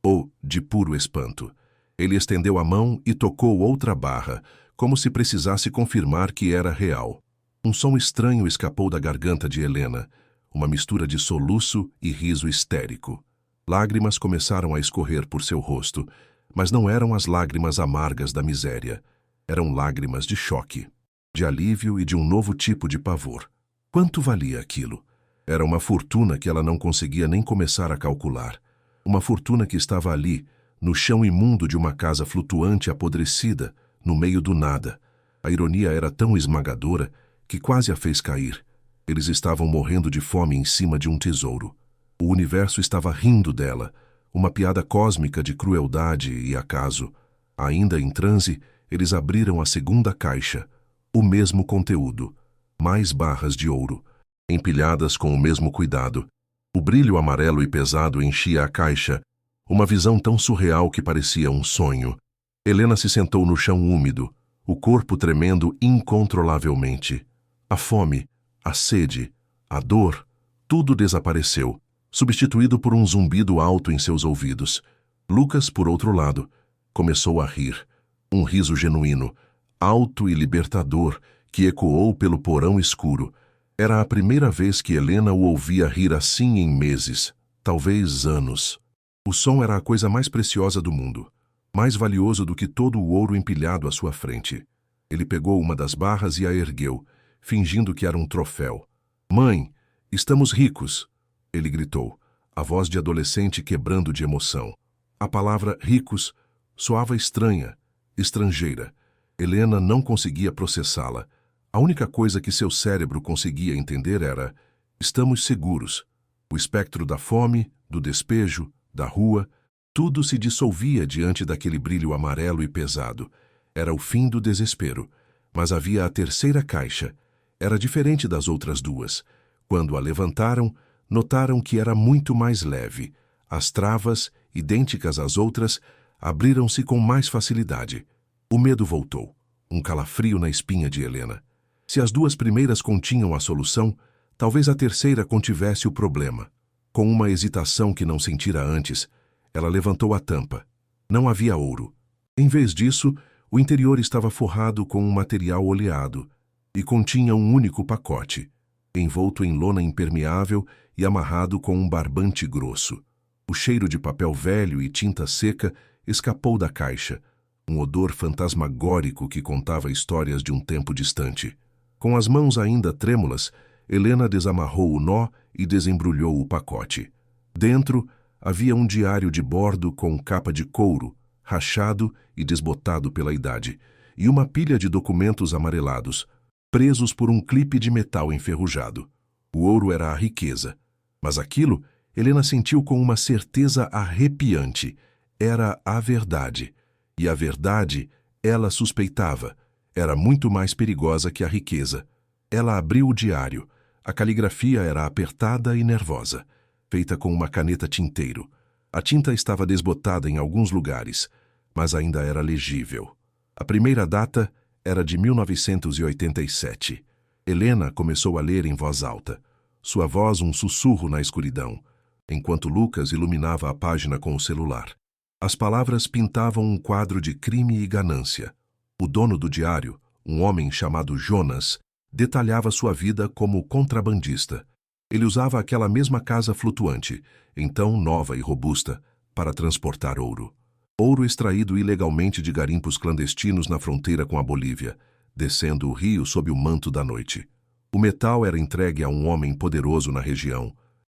"oh" de puro espanto. Ele estendeu a mão e tocou outra barra, como se precisasse confirmar que era real. Um som estranho escapou da garganta de Helena, uma mistura de soluço e riso histérico. Lágrimas começaram a escorrer por seu rosto, mas não eram as lágrimas amargas da miséria. Eram lágrimas de choque, de alívio e de um novo tipo de pavor. Quanto valia aquilo? Era uma fortuna que ela não conseguia nem começar a calcular. Uma fortuna que estava ali, no chão imundo de uma casa flutuante apodrecida, no meio do nada. A ironia era tão esmagadora que quase a fez cair. Eles estavam morrendo de fome em cima de um tesouro. O universo estava rindo dela, uma piada cósmica de crueldade e acaso. Ainda em transe, eles abriram a segunda caixa. O mesmo conteúdo. Mais barras de ouro, empilhadas com o mesmo cuidado. O brilho amarelo e pesado enchia a caixa, uma visão tão surreal que parecia um sonho. Helena se sentou no chão úmido, o corpo tremendo incontrolavelmente. A fome, a sede, a dor, tudo desapareceu, substituído por um zumbido alto em seus ouvidos. Lucas, por outro lado, começou a rir. Um riso genuíno, alto e libertador, que ecoou pelo porão escuro. Era a primeira vez que Helena o ouvia rir assim em meses, talvez anos. O som era a coisa mais preciosa do mundo, mais valioso do que todo o ouro empilhado à sua frente. Ele pegou uma das barras e a ergueu, fingindo que era um troféu. "Mãe, estamos ricos!" ele gritou. a voz de adolescente quebrando de emoção. A palavra ricos soava estranha, estrangeira. Helena não conseguia processá-la. A única coisa que seu cérebro conseguia entender era: estamos seguros. O espectro da fome, do despejo, da rua, tudo se dissolvia diante daquele brilho amarelo e pesado. Era o fim do desespero. Mas havia a terceira caixa. Era diferente das outras duas. Quando a levantaram, notaram que era muito mais leve. As travas, idênticas às outras, abriram-se com mais facilidade. O medo voltou, um calafrio na espinha de Helena. Se as duas primeiras continham a solução, talvez a terceira contivesse o problema. Com uma hesitação que não sentira antes, ela levantou a tampa. Não havia ouro. Em vez disso, o interior estava forrado com um material oleado e continha um único pacote, envolto em lona impermeável e amarrado com um barbante grosso. O cheiro de papel velho e tinta seca escapou da caixa, um odor fantasmagórico que contava histórias de um tempo distante. Com as mãos ainda trêmulas, Helena desamarrou o nó e desembrulhou o pacote. Dentro havia um diário de bordo com capa de couro, rachado e desbotado pela idade, e uma pilha de documentos amarelados, presos por um clipe de metal enferrujado. O ouro era a riqueza, mas aquilo Helena sentiu com uma certeza arrepiante. Era a verdade. E a verdade, ela suspeitava, era muito mais perigosa que a riqueza. Ela abriu o diário. A caligrafia era apertada e nervosa, feita com uma caneta tinteiro. A tinta estava desbotada em alguns lugares, mas ainda era legível. A primeira data era de 1987. Helena começou a ler em voz alta, sua voz um sussurro na escuridão, enquanto Lucas iluminava a página com o celular. As palavras pintavam um quadro de crime e ganância. O dono do diário, um homem chamado Jonas, detalhava sua vida como contrabandista. Ele usava aquela mesma casa flutuante, então nova e robusta, para transportar ouro. Ouro extraído ilegalmente de garimpos clandestinos na fronteira com a Bolívia, descendo o rio sob o manto da noite. O metal era entregue a um homem poderoso na região,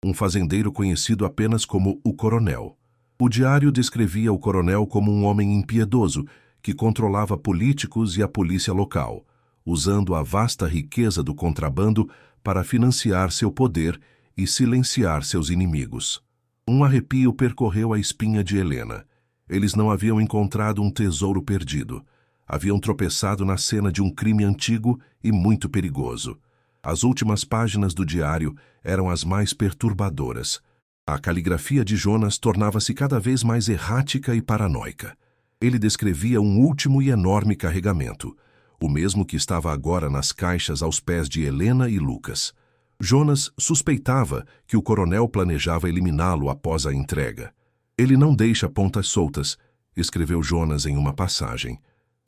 um fazendeiro conhecido apenas como o Coronel. O diário descrevia o coronel como um homem impiedoso que controlava políticos e a polícia local, usando a vasta riqueza do contrabando para financiar seu poder e silenciar seus inimigos. Um arrepio percorreu a espinha de Helena. Eles não haviam encontrado um tesouro perdido. Haviam tropeçado na cena de um crime antigo e muito perigoso. As últimas páginas do diário eram as mais perturbadoras. A caligrafia de Jonas tornava-se cada vez mais errática e paranoica. Ele descrevia um último e enorme carregamento, o mesmo que estava agora nas caixas aos pés de Helena e Lucas. Jonas suspeitava que o coronel planejava eliminá-lo após a entrega. Ele não deixa pontas soltas, escreveu Jonas em uma passagem.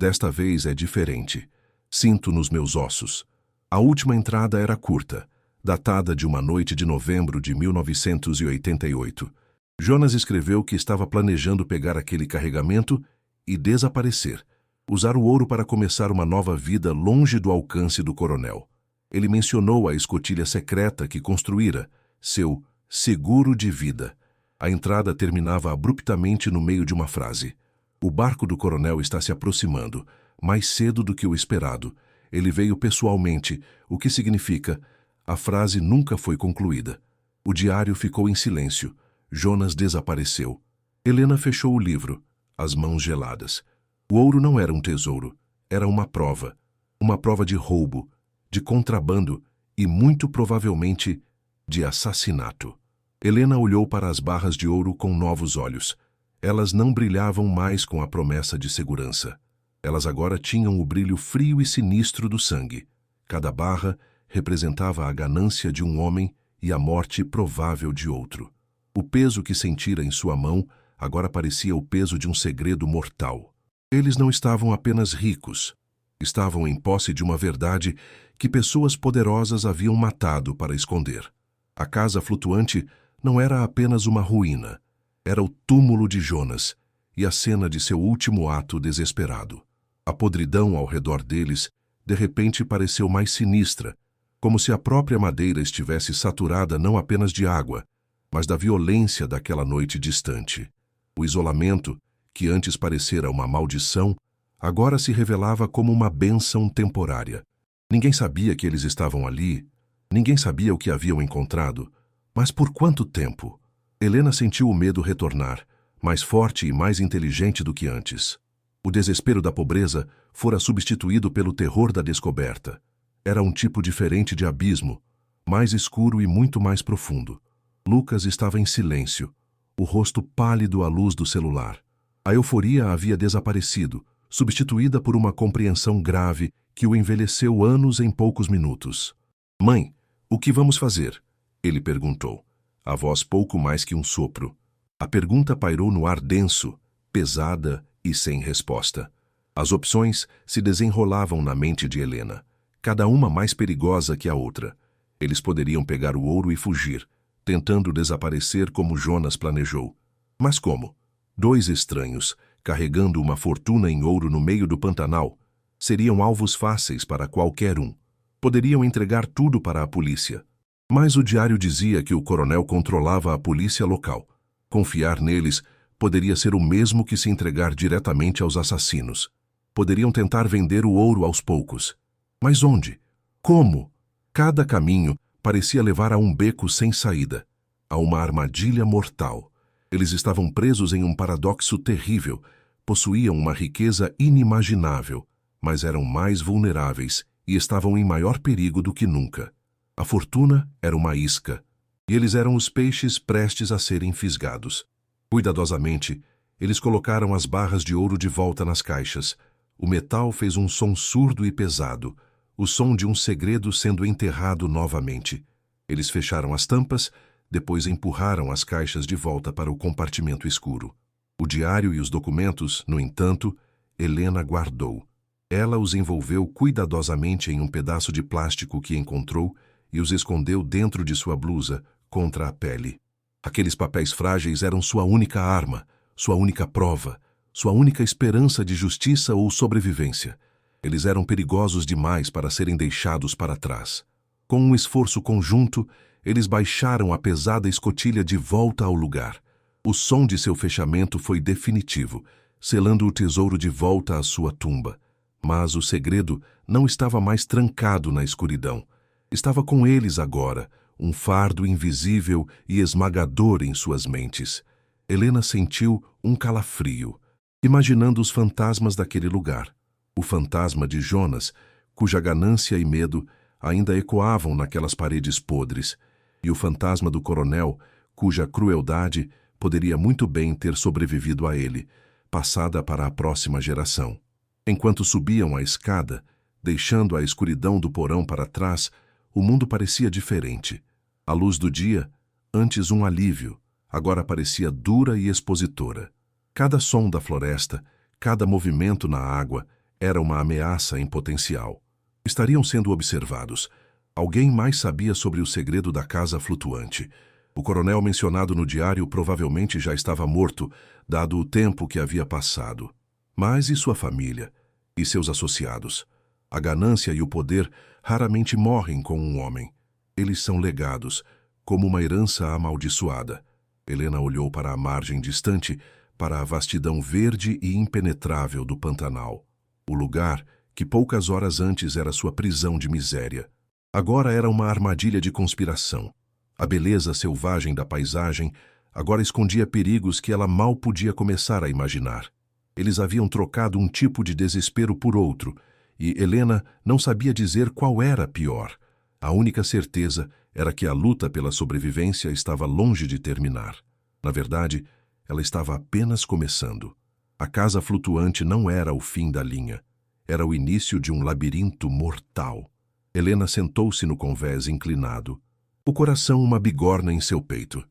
Desta vez é diferente. Sinto nos meus ossos. A última entrada era curta, datada de uma noite de novembro de 1988. Jonas escreveu que estava planejando pegar aquele carregamento e desaparecer, usar o ouro para começar uma nova vida longe do alcance do coronel. Ele mencionou a escotilha secreta que construíra, seu seguro de vida. A entrada terminava abruptamente no meio de uma frase. O barco do coronel está se aproximando, mais cedo do que o esperado. Ele veio pessoalmente, o que significa... A frase nunca foi concluída. O diário ficou em silêncio. Jonas desapareceu. Helena fechou o livro, as mãos geladas. O ouro não era um tesouro, era uma prova de roubo, de contrabando e, muito provavelmente, de assassinato. Helena olhou para as barras de ouro com novos olhos. Elas não brilhavam mais com a promessa de segurança. Elas agora tinham o brilho frio e sinistro do sangue. Cada barra representava a ganância de um homem e a morte provável de outro. O peso que sentira em sua mão agora parecia o peso de um segredo mortal. Eles não estavam apenas ricos, estavam em posse de uma verdade que pessoas poderosas haviam matado para esconder. A casa flutuante não era apenas uma ruína, era o túmulo de Jonas e a cena de seu último ato desesperado. A podridão ao redor deles, de repente, pareceu mais sinistra, como se a própria madeira estivesse saturada não apenas de água, mas da violência daquela noite distante. O isolamento, que antes parecera uma maldição, agora se revelava como uma bênção temporária. Ninguém sabia que eles estavam ali, ninguém sabia o que haviam encontrado, mas por quanto tempo? Helena sentiu o medo retornar, mais forte e mais inteligente do que antes. O desespero da pobreza fora substituído pelo terror da descoberta. Era um tipo diferente de abismo, mais escuro e muito mais profundo. Lucas estava em silêncio, o rosto pálido à luz do celular. A euforia havia desaparecido, substituída por uma compreensão grave que o envelheceu anos em poucos minutos. "Mãe, o que vamos fazer?" ele perguntou, a voz pouco mais que um sopro. A pergunta pairou no ar denso, pesada e sem resposta. As opções se desenrolavam na mente de Helena, cada uma mais perigosa que a outra. Eles poderiam pegar o ouro e fugir, tentando desaparecer como Jonas planejou. Mas como? 2 estranhos, carregando uma fortuna em ouro no meio do Pantanal, seriam alvos fáceis para qualquer um. Poderiam entregar tudo para a polícia. Mas o diário dizia que o coronel controlava a polícia local. Confiar neles poderia ser o mesmo que se entregar diretamente aos assassinos. Poderiam tentar vender o ouro aos poucos. Mas onde? Como? Cada caminho parecia levar a um beco sem saída, a uma armadilha mortal. Eles estavam presos em um paradoxo terrível, possuíam uma riqueza inimaginável, mas eram mais vulneráveis e estavam em maior perigo do que nunca. A fortuna era uma isca, e eles eram os peixes prestes a serem fisgados. Cuidadosamente, eles colocaram as barras de ouro de volta nas caixas. O metal fez um som surdo e pesado, o som de um segredo sendo enterrado novamente. Eles fecharam as tampas, depois empurraram as caixas de volta para o compartimento escuro. O diário e os documentos, no entanto, Helena guardou. Ela os envolveu cuidadosamente em um pedaço de plástico que encontrou e os escondeu dentro de sua blusa, contra a pele. Aqueles papéis frágeis eram sua única arma, sua única prova, sua única esperança de justiça ou sobrevivência. Eles eram perigosos demais para serem deixados para trás. Com um esforço conjunto, eles baixaram a pesada escotilha de volta ao lugar. O som de seu fechamento foi definitivo, selando o tesouro de volta à sua tumba. Mas o segredo não estava mais trancado na escuridão. Estava com eles agora, um fardo invisível e esmagador em suas mentes. Helena sentiu um calafrio, imaginando os fantasmas daquele lugar. O fantasma de Jonas, cuja ganância e medo ainda ecoavam naquelas paredes podres, e o fantasma do coronel, cuja crueldade poderia muito bem ter sobrevivido a ele, passada para a próxima geração. Enquanto subiam a escada, deixando a escuridão do porão para trás, o mundo parecia diferente. A luz do dia, antes um alívio, agora parecia dura e expositora. Cada som da floresta, cada movimento na água, era uma ameaça em potencial. Estariam sendo observados. Alguém mais sabia sobre o segredo da casa flutuante. O coronel mencionado no diário provavelmente já estava morto, dado o tempo que havia passado. Mas e sua família? E seus associados? A ganância e o poder raramente morrem com um homem. Eles são legados, como uma herança amaldiçoada. Helena olhou para a margem distante, para a vastidão verde e impenetrável do Pantanal. O lugar que poucas horas antes era sua prisão de miséria. Agora era uma armadilha de conspiração. A beleza selvagem da paisagem agora escondia perigos que ela mal podia começar a imaginar. Eles haviam trocado um tipo de desespero por outro, e Helena não sabia dizer qual era pior. A única certeza era que a luta pela sobrevivência estava longe de terminar. Na verdade, ela estava apenas começando. A casa flutuante não era o fim da linha. Era o início de um labirinto mortal. Helena sentou-se no convés inclinado, o coração uma bigorna em seu peito.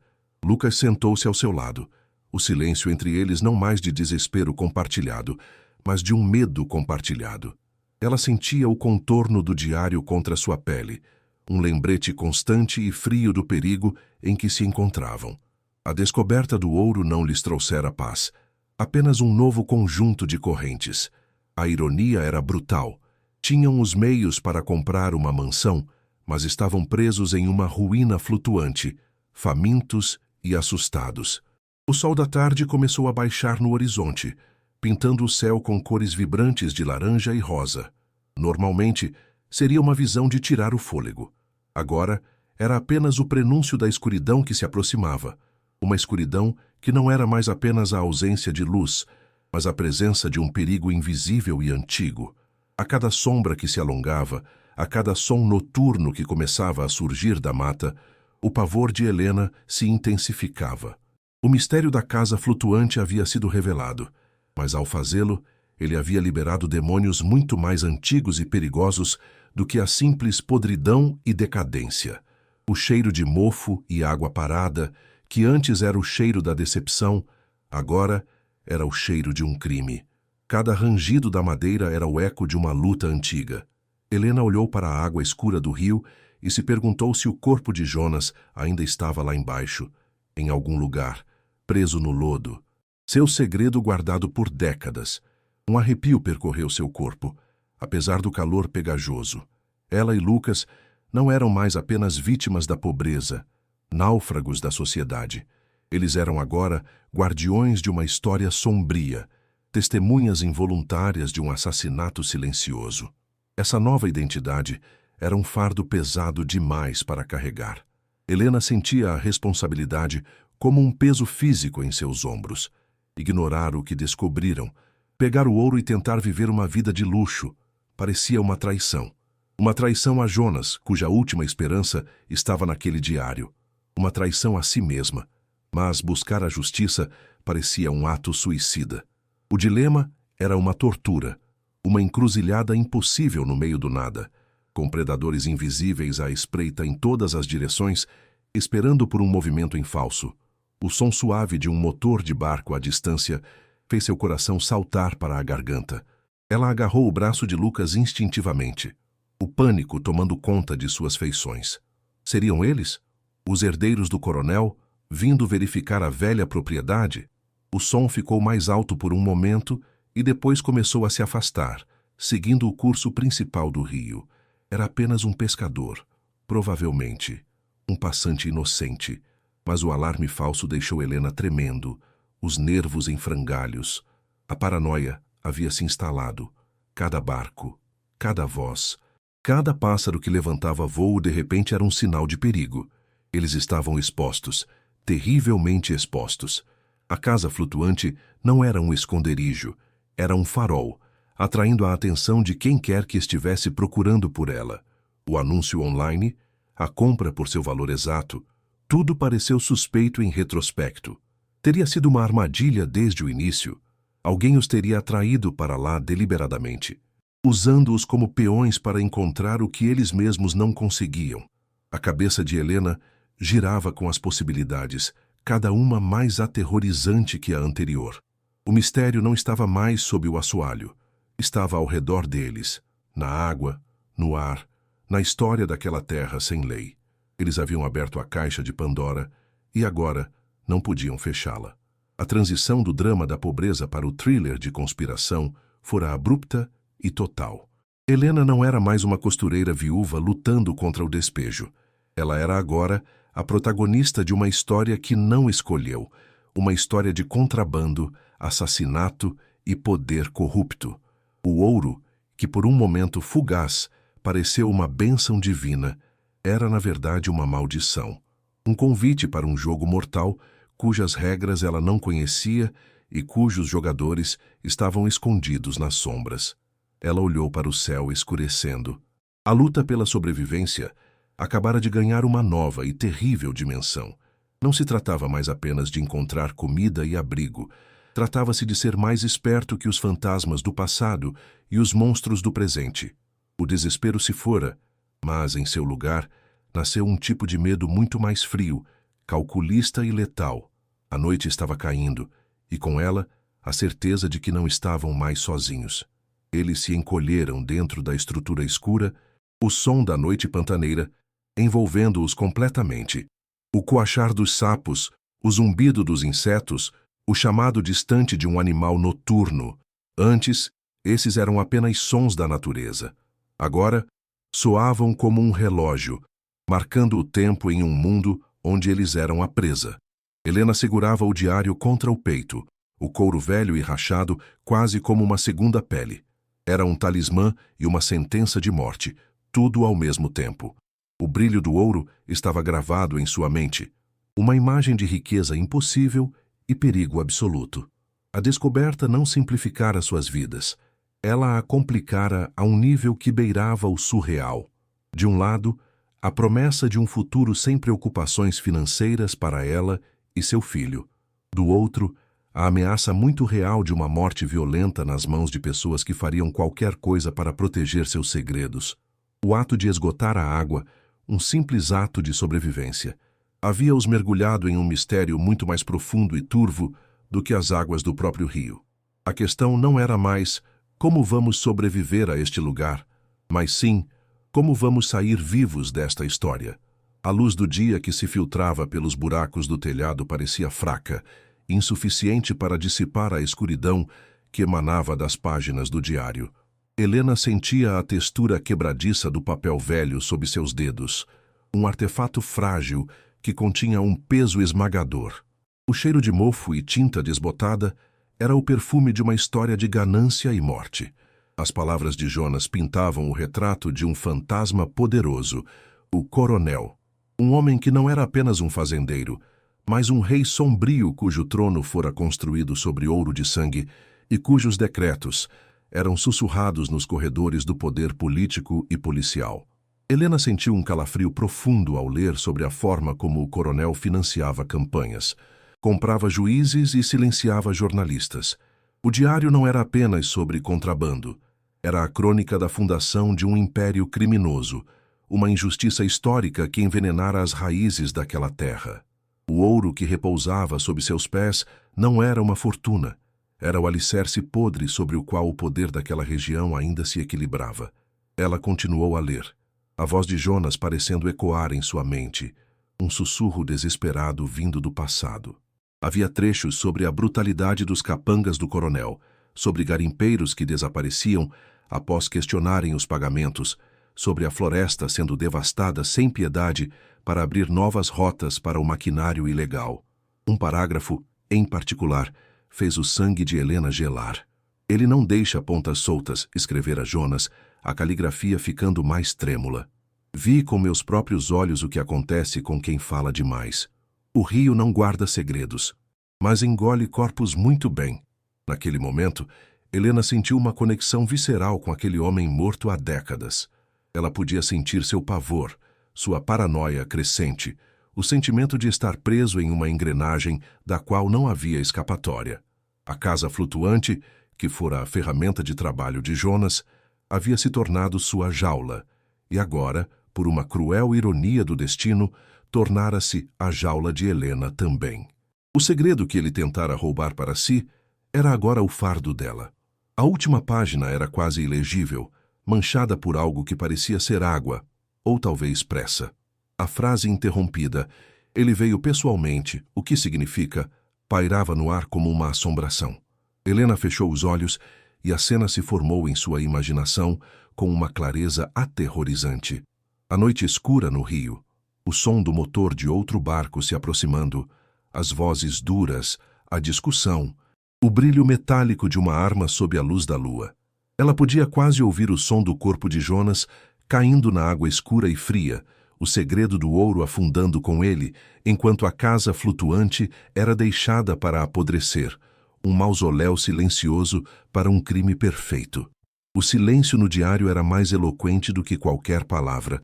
Lucas sentou-se ao seu lado. O silêncio entre eles não mais de desespero compartilhado, mas de um medo compartilhado. Ela sentia o contorno do diário contra sua pele, um lembrete constante e frio do perigo em que se encontravam. A descoberta do ouro não lhes trouxera paz, apenas um novo conjunto de correntes. A ironia era brutal. Tinham os meios para comprar uma mansão, mas estavam presos em uma ruína flutuante, famintos e assustados. O sol da tarde começou a baixar no horizonte, pintando o céu com cores vibrantes de laranja e rosa. Normalmente, seria uma visão de tirar o fôlego. Agora, era apenas o prenúncio da escuridão que se aproximava. Uma escuridão que não era mais apenas a ausência de luz, mas a presença de um perigo invisível e antigo. A cada sombra que se alongava, a cada som noturno que começava a surgir da mata, o pavor de Helena se intensificava. O mistério da casa flutuante havia sido revelado, mas ao fazê-lo, ele havia liberado demônios muito mais antigos e perigosos do que a simples podridão e decadência. O cheiro de mofo e água parada, que antes era o cheiro da decepção, agora era o cheiro de um crime. Cada rangido da madeira era o eco de uma luta antiga. Helena olhou para a água escura do rio e se perguntou se o corpo de Jonas ainda estava lá embaixo, em algum lugar, preso no lodo. Seu segredo guardado por décadas. Um arrepio percorreu seu corpo, apesar do calor pegajoso. Ela e Lucas não eram mais apenas vítimas da pobreza, náufragos da sociedade. Eles eram agora guardiões de uma história sombria, testemunhas involuntárias de um assassinato silencioso. Essa nova identidade era um fardo pesado demais para carregar. Helena sentia a responsabilidade como um peso físico em seus ombros. Ignorar o que descobriram, pegar o ouro e tentar viver uma vida de luxo, parecia uma traição. Uma traição a Jonas, cuja última esperança estava naquele diário. Uma traição a si mesma. Mas buscar a justiça parecia um ato suicida. O dilema era uma tortura, uma encruzilhada impossível no meio do nada, com predadores invisíveis à espreita em todas as direções, esperando por um movimento em falso. O som suave de um motor de barco à distância fez seu coração saltar para a garganta. Ela agarrou o braço de Lucas instintivamente, o pânico tomando conta de suas feições. Seriam eles? Os herdeiros do coronel, vindo verificar a velha propriedade? O som ficou mais alto por um momento e depois começou a se afastar, seguindo o curso principal do rio. Era apenas um pescador, provavelmente um passante inocente, mas o alarme falso deixou Helena tremendo, os nervos em frangalhos. A paranoia havia se instalado. Cada barco, cada voz, cada pássaro que levantava voo de repente era um sinal de perigo. Eles estavam expostos, terrivelmente expostos. A casa flutuante não era um esconderijo, era um farol, atraindo a atenção de quem quer que estivesse procurando por ela. O anúncio online, a compra por seu valor exato, tudo pareceu suspeito em retrospecto. Teria sido uma armadilha desde o início. Alguém os teria atraído para lá deliberadamente, usando-os como peões para encontrar o que eles mesmos não conseguiam. A cabeça de Helena girava com as possibilidades, cada uma mais aterrorizante que a anterior. O mistério não estava mais sob o assoalho. Estava ao redor deles, na água, no ar, na história daquela terra sem lei. Eles haviam aberto a caixa de Pandora e agora não podiam fechá-la. A transição do drama da pobreza para o thriller de conspiração fora abrupta e total. Helena não era mais uma costureira viúva lutando contra o despejo. Ela era agora a protagonista de uma história que não escolheu, uma história de contrabando, assassinato e poder corrupto. O ouro, que por um momento fugaz pareceu uma bênção divina, era na verdade uma maldição, um convite para um jogo mortal cujas regras ela não conhecia e cujos jogadores estavam escondidos nas sombras. Ela olhou para o céu escurecendo. A luta pela sobrevivência acabara de ganhar uma nova e terrível dimensão. Não se tratava mais apenas de encontrar comida e abrigo. Tratava-se de ser mais esperto que os fantasmas do passado e os monstros do presente. O desespero se fora, mas, em seu lugar, nasceu um tipo de medo muito mais frio, calculista e letal. A noite estava caindo, e com ela, a certeza de que não estavam mais sozinhos. Eles se encolheram dentro da estrutura escura, o som da noite pantaneira, envolvendo-os completamente. O coachar dos sapos, o zumbido dos insetos, o chamado distante de um animal noturno. Antes, esses eram apenas sons da natureza. Agora, soavam como um relógio, marcando o tempo em um mundo onde eles eram a presa. Helena segurava o diário contra o peito, o couro velho e rachado quase como uma segunda pele. Era um talismã e uma sentença de morte, tudo ao mesmo tempo. O brilho do ouro estava gravado em sua mente, uma imagem de riqueza impossível e perigo absoluto. A descoberta não simplificara suas vidas. Ela a complicara a um nível que beirava o surreal. De um lado, a promessa de um futuro sem preocupações financeiras para ela e seu filho. Do outro, a ameaça muito real de uma morte violenta nas mãos de pessoas que fariam qualquer coisa para proteger seus segredos. O ato de esgotar a água, um simples ato de sobrevivência, havia-os mergulhado em um mistério muito mais profundo e turvo do que as águas do próprio rio. A questão não era mais como vamos sobreviver a este lugar, mas sim como vamos sair vivos desta história. A luz do dia que se filtrava pelos buracos do telhado parecia fraca, insuficiente para dissipar a escuridão que emanava das páginas do diário. Helena sentia a textura quebradiça do papel velho sob seus dedos, um artefato frágil que continha um peso esmagador. O cheiro de mofo e tinta desbotada era o perfume de uma história de ganância e morte. As palavras de Jonas pintavam o retrato de um fantasma poderoso, o Coronel. Um homem que não era apenas um fazendeiro, mas um rei sombrio cujo trono fora construído sobre ouro de sangue e cujos decretos eram sussurrados nos corredores do poder político e policial. Helena sentiu um calafrio profundo ao ler sobre a forma como o coronel financiava campanhas. Comprava juízes e silenciava jornalistas. O diário não era apenas sobre contrabando. Era a crônica da fundação de um império criminoso, uma injustiça histórica que envenenara as raízes daquela terra. O ouro que repousava sob seus pés não era uma fortuna. Era o alicerce podre sobre o qual o poder daquela região ainda se equilibrava. Ela continuou a ler, a voz de Jonas parecendo ecoar em sua mente, um sussurro desesperado vindo do passado. Havia trechos sobre a brutalidade dos capangas do coronel, sobre garimpeiros que desapareciam após questionarem os pagamentos, sobre a floresta sendo devastada sem piedade para abrir novas rotas para o maquinário ilegal. Um parágrafo, em particular, fez o sangue de Helena gelar. Ele não deixa pontas soltas, escrevera Jonas, a caligrafia ficando mais trêmula. Vi com meus próprios olhos o que acontece com quem fala demais. O rio não guarda segredos, mas engole corpos muito bem. Naquele momento, Helena sentiu uma conexão visceral com aquele homem morto há décadas. Ela podia sentir seu pavor, sua paranoia crescente, o sentimento de estar preso em uma engrenagem da qual não havia escapatória. A casa flutuante, que fora a ferramenta de trabalho de Jonas, havia se tornado sua jaula, e agora, por uma cruel ironia do destino, tornara-se a jaula de Helena também. O segredo que ele tentara roubar para si era agora o fardo dela. A última página era quase ilegível, manchada por algo que parecia ser água, ou talvez pressa. A frase interrompida, ele veio pessoalmente, o que significa, pairava no ar como uma assombração. Helena fechou os olhos e a cena se formou em sua imaginação com uma clareza aterrorizante. A noite escura no rio, o som do motor de outro barco se aproximando, as vozes duras, a discussão, o brilho metálico de uma arma sob a luz da lua. Ela podia quase ouvir o som do corpo de Jonas caindo na água escura e fria, o segredo do ouro afundando com ele, enquanto a casa flutuante era deixada para apodrecer, um mausoléu silencioso para um crime perfeito. O silêncio no diário era mais eloquente do que qualquer palavra.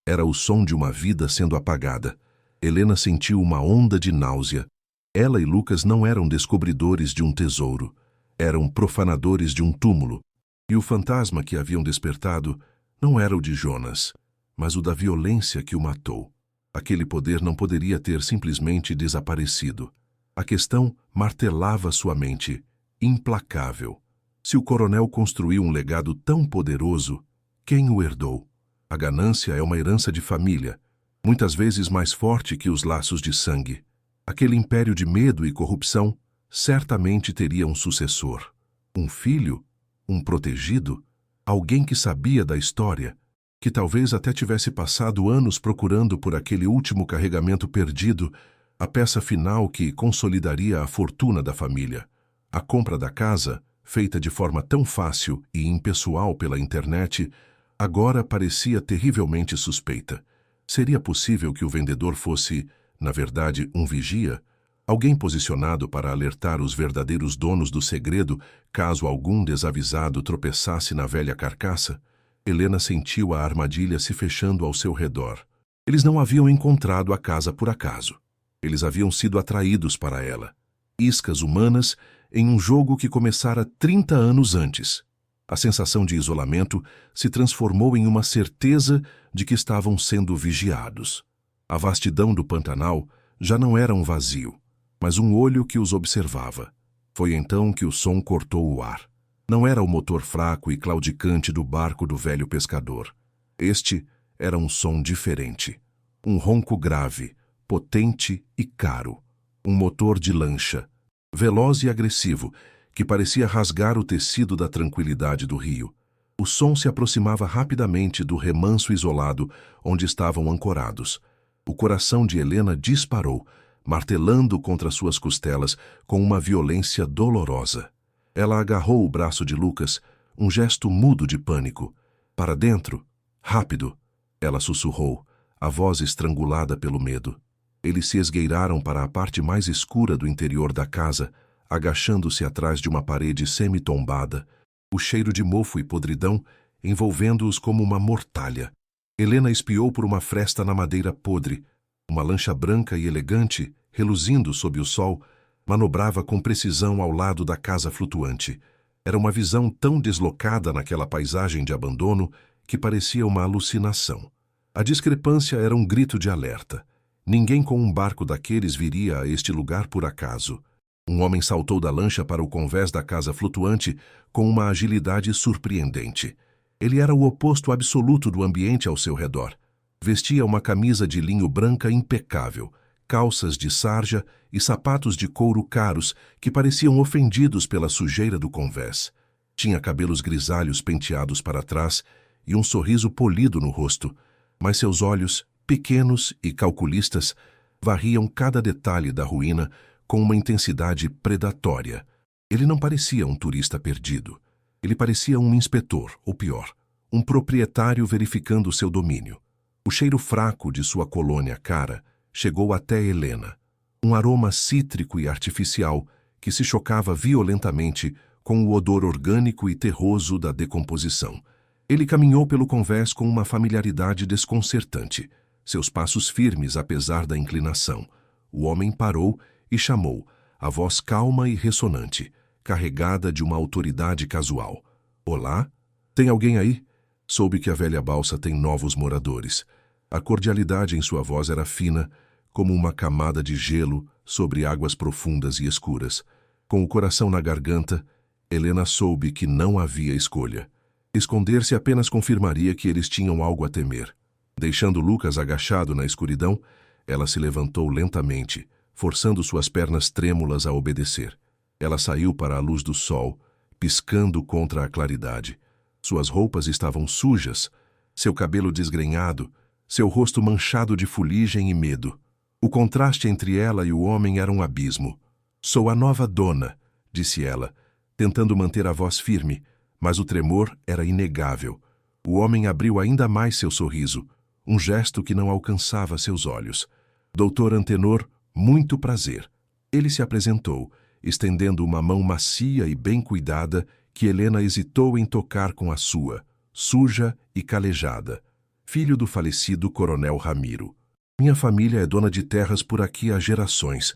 Era o som de uma vida sendo apagada. Helena sentiu uma onda de náusea. Ela e Lucas não eram descobridores de um tesouro. Eram profanadores de um túmulo. E o fantasma que haviam despertado não era o de Jonas, mas o da violência que o matou. Aquele poder não poderia ter simplesmente desaparecido. A questão martelava sua mente, implacável. Se o coronel construiu um legado tão poderoso, quem o herdou? A ganância é uma herança de família, muitas vezes mais forte que os laços de sangue. Aquele império de medo e corrupção certamente teria um sucessor. Um filho? Um protegido? Alguém que sabia da história, que talvez até tivesse passado anos procurando por aquele último carregamento perdido, A peça final que consolidaria a fortuna da família. A compra da casa, feita de forma tão fácil e impessoal pela internet, agora parecia terrivelmente suspeita. Seria possível que o vendedor fosse, na verdade, um vigia? Alguém posicionado para alertar os verdadeiros donos do segredo caso algum desavisado tropeçasse na velha carcaça? Helena sentiu a armadilha se fechando ao seu redor. Eles não haviam encontrado a casa por acaso. Eles haviam sido atraídos para ela. Iscas humanas em um jogo que começara 30 anos antes. A sensação de isolamento se transformou em uma certeza de que estavam sendo vigiados. A vastidão do Pantanal já não era um vazio, mas um olho que os observava. Foi então que o som cortou o ar. Não era o motor fraco e claudicante do barco do velho pescador. Este era um som diferente. Um ronco grave, potente e caro. Um motor de lancha, veloz e agressivo, que parecia rasgar o tecido da tranquilidade do rio. O som se aproximava rapidamente do remanso isolado onde estavam ancorados. O coração de Helena disparou, martelando contra suas costelas com uma violência dolorosa. Ela agarrou o braço de Lucas, um gesto mudo de pânico. Para dentro, rápido, ela sussurrou, a voz estrangulada pelo medo. Eles se esgueiraram para a parte mais escura do interior da casa, agachando-se atrás de uma parede semi-tombada, o cheiro de mofo e podridão envolvendo-os como uma mortalha. Helena espiou por uma fresta na madeira podre. Uma lancha branca e elegante, reluzindo sob o sol, manobrava com precisão ao lado da casa flutuante. Era uma visão tão deslocada naquela paisagem de abandono que parecia uma alucinação. A discrepância era um grito de alerta. Ninguém com um barco daqueles viria a este lugar por acaso. Um homem saltou da lancha para o convés da casa flutuante com uma agilidade surpreendente. Ele era o oposto absoluto do ambiente ao seu redor. Vestia uma camisa de linho branca impecável, calças de sarja e sapatos de couro caros que pareciam ofendidos pela sujeira do convés. Tinha cabelos grisalhos penteados para trás e um sorriso polido no rosto, mas seus olhos, pequenos e calculistas, varriam cada detalhe da ruína com uma intensidade predatória. Ele não parecia um turista perdido. Ele parecia um inspetor, ou pior, um proprietário verificando seu domínio. O cheiro fraco de sua colônia cara chegou até Helena. Um aroma cítrico e artificial que se chocava violentamente com o odor orgânico e terroso da decomposição. Ele caminhou pelo convés com uma familiaridade desconcertante, seus passos firmes apesar da inclinação. O homem parou e chamou, a voz calma e ressonante, carregada de uma autoridade casual. Olá? Tem alguém aí? Soube que a velha balsa tem novos moradores. A cordialidade em sua voz era fina, como uma camada de gelo sobre águas profundas e escuras. Com o coração na garganta, Helena soube que não havia escolha. Esconder-se apenas confirmaria que eles tinham algo a temer. Deixando Lucas agachado na escuridão, ela se levantou lentamente, forçando suas pernas trêmulas a obedecer. Ela saiu para a luz do sol, piscando contra a claridade. Suas roupas estavam sujas, seu cabelo desgrenhado, seu rosto manchado de fuligem e medo. O contraste entre ela e o homem era um abismo. Sou a nova dona, disse ela, tentando manter a voz firme, mas o tremor era inegável. O homem abriu ainda mais seu sorriso, um gesto que não alcançava seus olhos. Doutor Antenor, muito prazer. Ele se apresentou, estendendo uma mão macia e bem cuidada que Helena hesitou em tocar com a sua, suja e calejada. Filho do falecido coronel Ramiro. Minha família é dona de terras por aqui há gerações.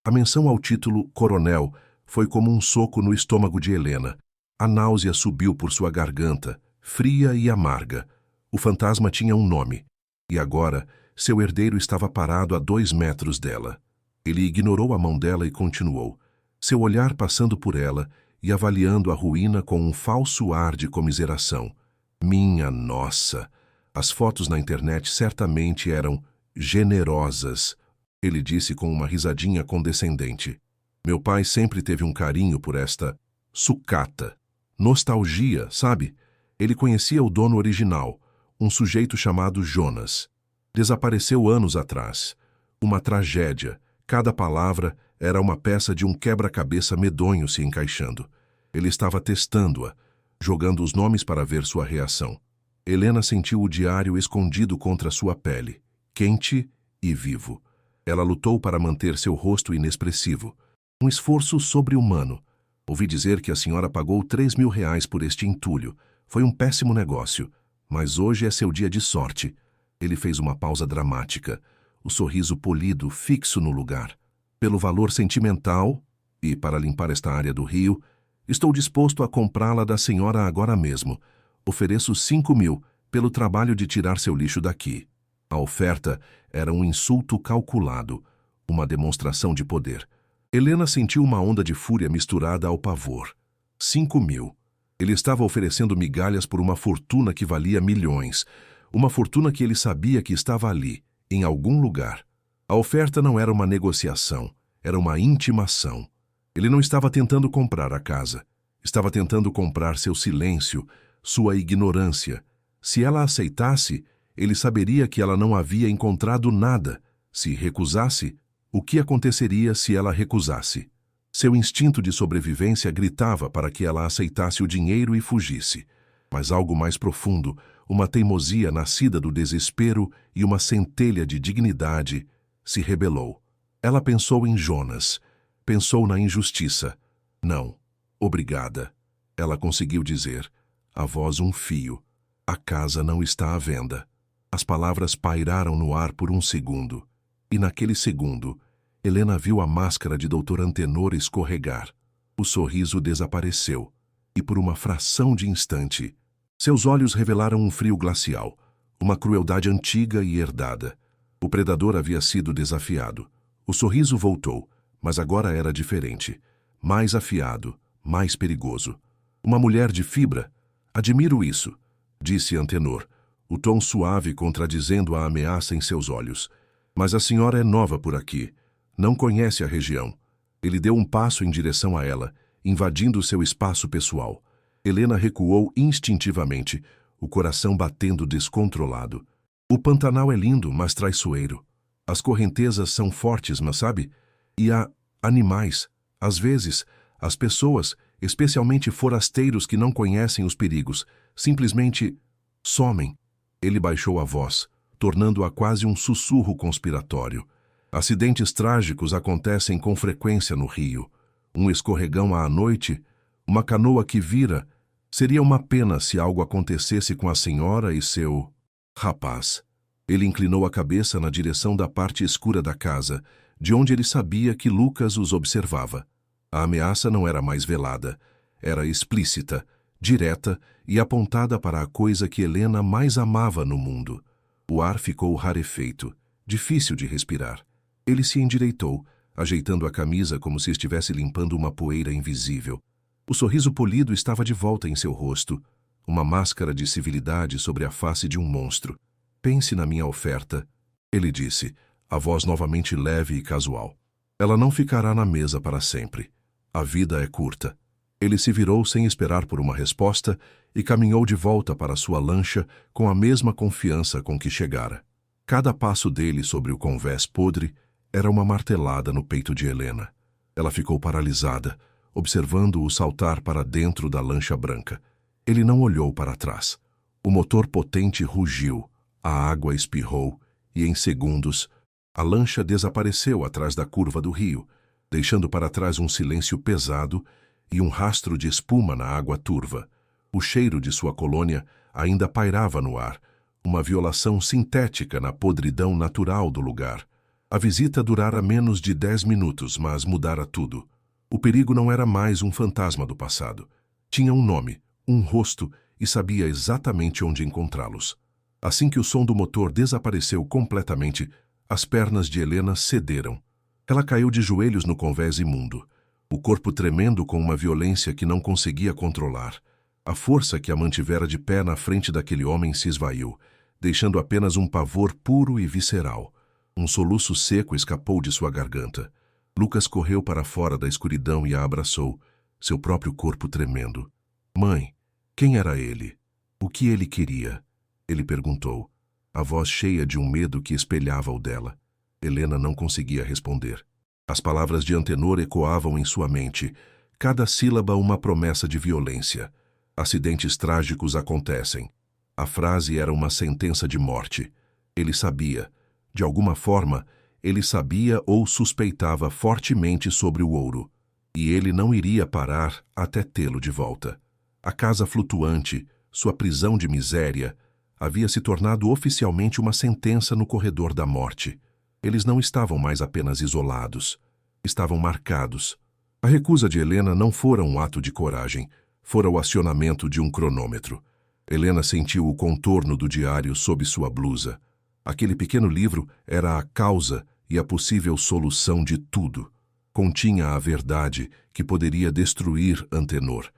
A menção ao título coronel foi como um soco no estômago de Helena. A náusea subiu por sua garganta, fria e amarga. O fantasma tinha um nome, e agora seu herdeiro estava parado a 2 metros dela. Ele ignorou a mão dela e continuou, seu olhar passando por ela e avaliando a ruína com um falso ar de comiseração. Minha nossa! As fotos na internet certamente eram generosas, ele disse com uma risadinha condescendente. Meu pai sempre teve um carinho por esta sucata. Nostalgia, sabe? Ele conhecia o dono original, um sujeito chamado Jonas. Desapareceu anos atrás. Uma tragédia, Cada palavra era uma peça de um quebra-cabeça medonho se encaixando. Ele estava testando-a, jogando os nomes para ver sua reação. Helena sentiu o diário escondido contra sua pele, quente e vivo. Ela lutou para manter seu rosto inexpressivo. Um esforço sobre-humano. Ouvi dizer que a senhora pagou R$ 3.000 por este entulho. Foi um péssimo negócio, mas hoje é seu dia de sorte. Ele fez uma pausa dramática, o sorriso polido, fixo no lugar. Pelo valor sentimental, e para limpar esta área do rio, estou disposto a comprá-la da senhora agora mesmo. Ofereço 5.000 pelo trabalho de tirar seu lixo daqui. A oferta era um insulto calculado, uma demonstração de poder. Helena sentiu uma onda de fúria misturada ao pavor. 5.000. Ele estava oferecendo migalhas por uma fortuna que valia milhões. Uma fortuna que ele sabia que estava ali, em algum lugar. A oferta não era uma negociação, era uma intimação. Ele não estava tentando comprar a casa. Estava tentando comprar seu silêncio, sua ignorância. Se ela aceitasse, ele saberia que ela não havia encontrado nada. Se recusasse, o que aconteceria se ela recusasse? Seu instinto de sobrevivência gritava para que ela aceitasse o dinheiro e fugisse. Mas algo mais profundo, uma teimosia nascida do desespero e uma centelha de dignidade, se rebelou. Ela pensou em Jonas, pensou na injustiça. Não, obrigada. Ela conseguiu dizer, a voz um fio. A casa não está à venda. As palavras pairaram no ar por um segundo. E naquele segundo, Helena viu a máscara de Dr. Antenor escorregar. O sorriso desapareceu. E por uma fração de instante, seus olhos revelaram um frio glacial, uma crueldade antiga e herdada. O predador havia sido desafiado. O sorriso voltou, mas agora era diferente. Mais afiado, mais perigoso. Uma mulher de fibra. Admiro isso, disse Antenor, o tom suave contradizendo a ameaça em seus olhos. Mas a senhora é nova por aqui. Não conhece a região. Ele deu um passo em direção a ela, invadindo seu espaço pessoal. Helena recuou instintivamente, o coração batendo descontrolado. O Pantanal é lindo, mas traiçoeiro. As correntezas são fortes, mas sabe? E há animais. Às vezes, as pessoas, especialmente forasteiros que não conhecem os perigos, simplesmente somem. Ele baixou a voz, tornando-a quase um sussurro conspiratório. Acidentes trágicos acontecem com frequência no rio. Um escorregão à noite, uma canoa que vira. Seria uma pena se algo acontecesse com a senhora e seu rapaz. Ele inclinou a cabeça na direção da parte escura da casa, de onde ele sabia que Lucas os observava. A ameaça não era mais velada. Era explícita, direta e apontada para a coisa que Helena mais amava no mundo. O ar ficou rarefeito, difícil de respirar. Ele se endireitou, ajeitando a camisa como se estivesse limpando uma poeira invisível. O sorriso polido estava de volta em seu rosto, uma máscara de civilidade sobre a face de um monstro. Pense na minha oferta, ele disse, a voz novamente leve e casual. Ela não ficará na mesa para sempre. A vida é curta. Ele se virou sem esperar por uma resposta e caminhou de volta para sua lancha com a mesma confiança com que chegara. Cada passo dele sobre o convés podre era uma martelada no peito de Helena. Ela ficou paralisada, observando-o saltar para dentro da lancha branca. Ele não olhou para trás. O motor potente rugiu, a água espirrou e, em segundos, a lancha desapareceu atrás da curva do rio, deixando para trás um silêncio pesado e um rastro de espuma na água turva. O cheiro de sua colônia ainda pairava no ar, uma violação sintética na podridão natural do lugar. A visita durara menos de 10 minutos, mas mudara tudo. O perigo não era mais um fantasma do passado. Tinha um nome, um rosto e sabia exatamente onde encontrá-los. Assim que o som do motor desapareceu completamente, as pernas de Helena cederam. Ela caiu de joelhos no convés imundo, o corpo tremendo com uma violência que não conseguia controlar. A força que a mantivera de pé na frente daquele homem se esvaiu, deixando apenas um pavor puro e visceral. Um soluço seco escapou de sua garganta. Lucas correu para fora da escuridão e a abraçou, seu próprio corpo tremendo. Mãe, quem era ele? O que ele queria? Ele perguntou, a voz cheia de um medo que espelhava o dela. Helena não conseguia responder. As palavras de Antenor ecoavam em sua mente, cada sílaba uma promessa de violência. Acidentes trágicos acontecem. A frase era uma sentença de morte. Ele sabia. De alguma forma, ele sabia ou suspeitava fortemente sobre o ouro. E ele não iria parar até tê-lo de volta. A casa flutuante, sua prisão de miséria, havia se tornado oficialmente uma sentença no corredor da morte. Eles não estavam mais apenas isolados. Estavam marcados. A recusa de Helena não fora um ato de coragem, fora o acionamento de um cronômetro. Helena sentiu o contorno do diário sob sua blusa. Aquele pequeno livro era a causa e a possível solução de tudo. Continha a verdade que poderia destruir Antenor,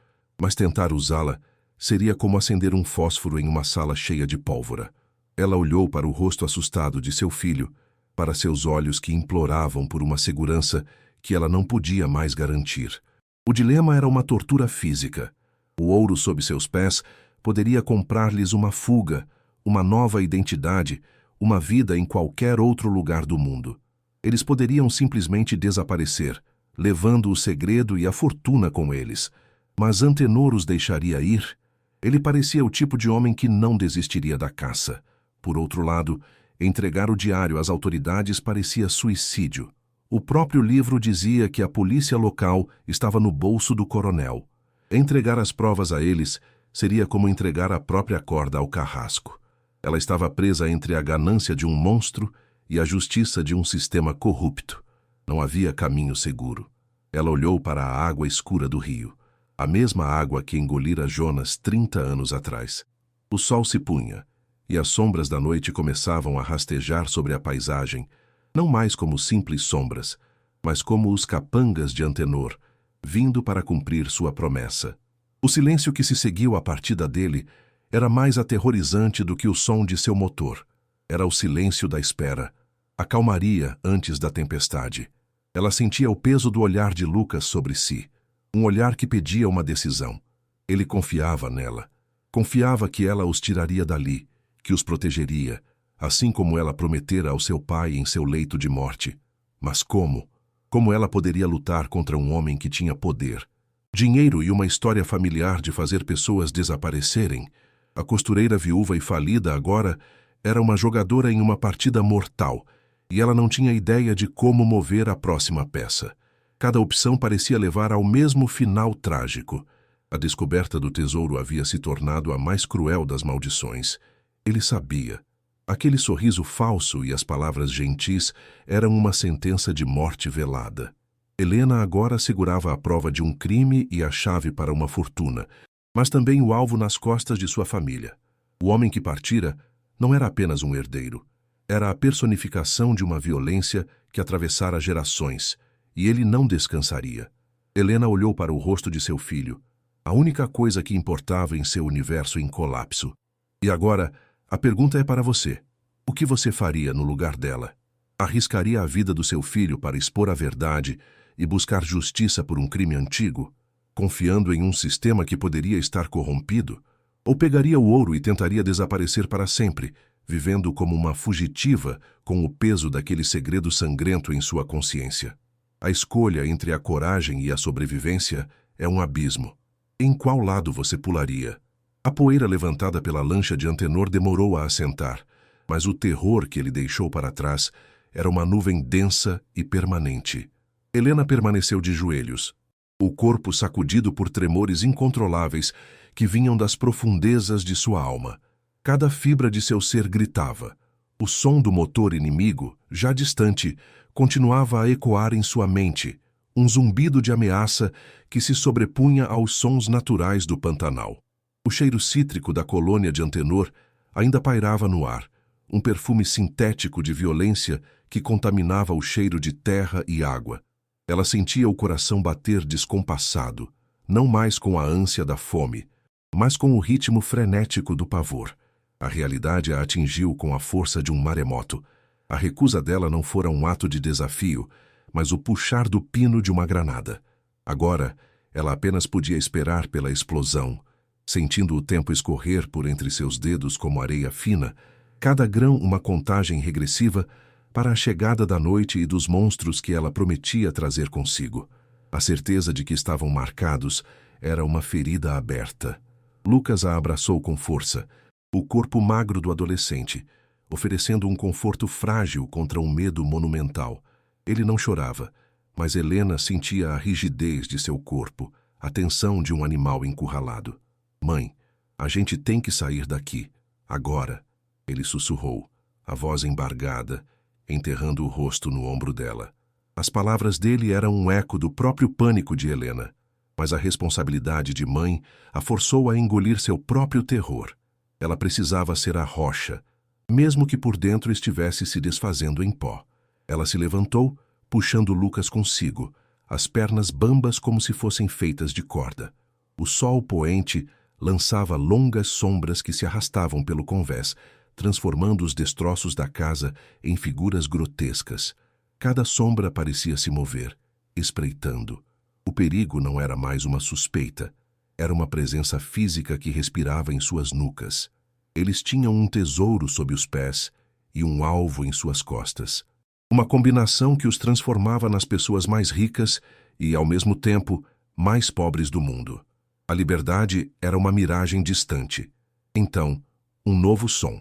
mas tentar usá-la seria como acender um fósforo em uma sala cheia de pólvora. Ela olhou para o rosto assustado de seu filho, para seus olhos que imploravam por uma segurança que ela não podia mais garantir. O dilema era uma tortura física. O ouro sob seus pés poderia comprar-lhes uma fuga, uma nova identidade, uma vida em qualquer outro lugar do mundo. Eles poderiam simplesmente desaparecer, levando o segredo e a fortuna com eles. Mas Antenor os deixaria ir? Ele parecia o tipo de homem que não desistiria da caça. Por outro lado, entregar o diário às autoridades parecia suicídio. O próprio livro dizia que a polícia local estava no bolso do coronel. Entregar as provas a eles seria como entregar a própria corda ao carrasco. Ela estava presa entre a ganância de um monstro e a justiça de um sistema corrupto. Não havia caminho seguro. Ela olhou para a água escura do rio, a mesma água que engolira Jonas 30 anos atrás. O sol se punha, e as sombras da noite começavam a rastejar sobre a paisagem, não mais como simples sombras, mas como os capangas de Antenor, vindo para cumprir sua promessa. O silêncio que se seguiu à partida dele era mais aterrorizante do que o som de seu motor. Era o silêncio da espera, a calmaria antes da tempestade. Ela sentia o peso do olhar de Lucas sobre si, um olhar que pedia uma decisão. Ele confiava nela. Confiava que ela os tiraria dali, que os protegeria, assim como ela prometera ao seu pai em seu leito de morte. Mas como? Como ela poderia lutar contra um homem que tinha poder, dinheiro e uma história familiar de fazer pessoas desaparecerem? A costureira viúva e falida agora era uma jogadora em uma partida mortal, e ela não tinha ideia de como mover a próxima peça. Cada opção parecia levar ao mesmo final trágico. A descoberta do tesouro havia se tornado a mais cruel das maldições. Ele sabia. Aquele sorriso falso e as palavras gentis eram uma sentença de morte velada. Helena agora segurava a prova de um crime e a chave para uma fortuna, mas também o alvo nas costas de sua família. O homem que partira não era apenas um herdeiro. Era a personificação de uma violência que atravessara gerações, e ele não descansaria. Helena olhou para o rosto de seu filho, a única coisa que importava em seu universo em colapso. E agora, a pergunta é para você. O que você faria no lugar dela? Arriscaria a vida do seu filho para expor a verdade e buscar justiça por um crime antigo, confiando em um sistema que poderia estar corrompido? Ou pegaria o ouro e tentaria desaparecer para sempre, vivendo como uma fugitiva com o peso daquele segredo sangrento em sua consciência? A escolha entre a coragem e a sobrevivência é um abismo. Em qual lado você pularia? A poeira levantada pela lancha de Antenor demorou a assentar, mas o terror que ele deixou para trás era uma nuvem densa e permanente. Helena permaneceu de joelhos, o corpo sacudido por tremores incontroláveis que vinham das profundezas de sua alma. Cada fibra de seu ser gritava. O som do motor inimigo, já distante, continuava a ecoar em sua mente, um zumbido de ameaça que se sobrepunha aos sons naturais do Pantanal. O cheiro cítrico da colônia de Antenor ainda pairava no ar, um perfume sintético de violência que contaminava o cheiro de terra e água. Ela sentia o coração bater descompassado, não mais com a ânsia da fome, mas com o ritmo frenético do pavor. A realidade a atingiu com a força de um maremoto. A recusa dela não fora um ato de desafio, mas o puxar do pino de uma granada. Agora, ela apenas podia esperar pela explosão, sentindo o tempo escorrer por entre seus dedos como areia fina, cada grão uma contagem regressiva para a chegada da noite e dos monstros que ela prometia trazer consigo. A certeza de que estavam marcados era uma ferida aberta. Lucas a abraçou com força, o corpo magro do adolescente, oferecendo um conforto frágil contra um medo monumental. Ele não chorava, mas Helena sentia a rigidez de seu corpo, a tensão de um animal encurralado. "Mãe, a gente tem que sair daqui, agora", ele sussurrou, a voz embargada, enterrando o rosto no ombro dela. As palavras dele eram um eco do próprio pânico de Helena, mas a responsabilidade de mãe a forçou a engolir seu próprio terror. Ela precisava ser a rocha, mesmo que por dentro estivesse se desfazendo em pó. Ela se levantou, puxando Lucas consigo, as pernas bambas como se fossem feitas de corda. O sol poente lançava longas sombras que se arrastavam pelo convés, transformando os destroços da casa em figuras grotescas. Cada sombra parecia se mover, espreitando. O perigo não era mais uma suspeita, era uma presença física que respirava em suas nucas. Eles tinham um tesouro sob os pés e um alvo em suas costas. Uma combinação que os transformava nas pessoas mais ricas e, ao mesmo tempo, mais pobres do mundo. A liberdade era uma miragem distante. Então, um novo som.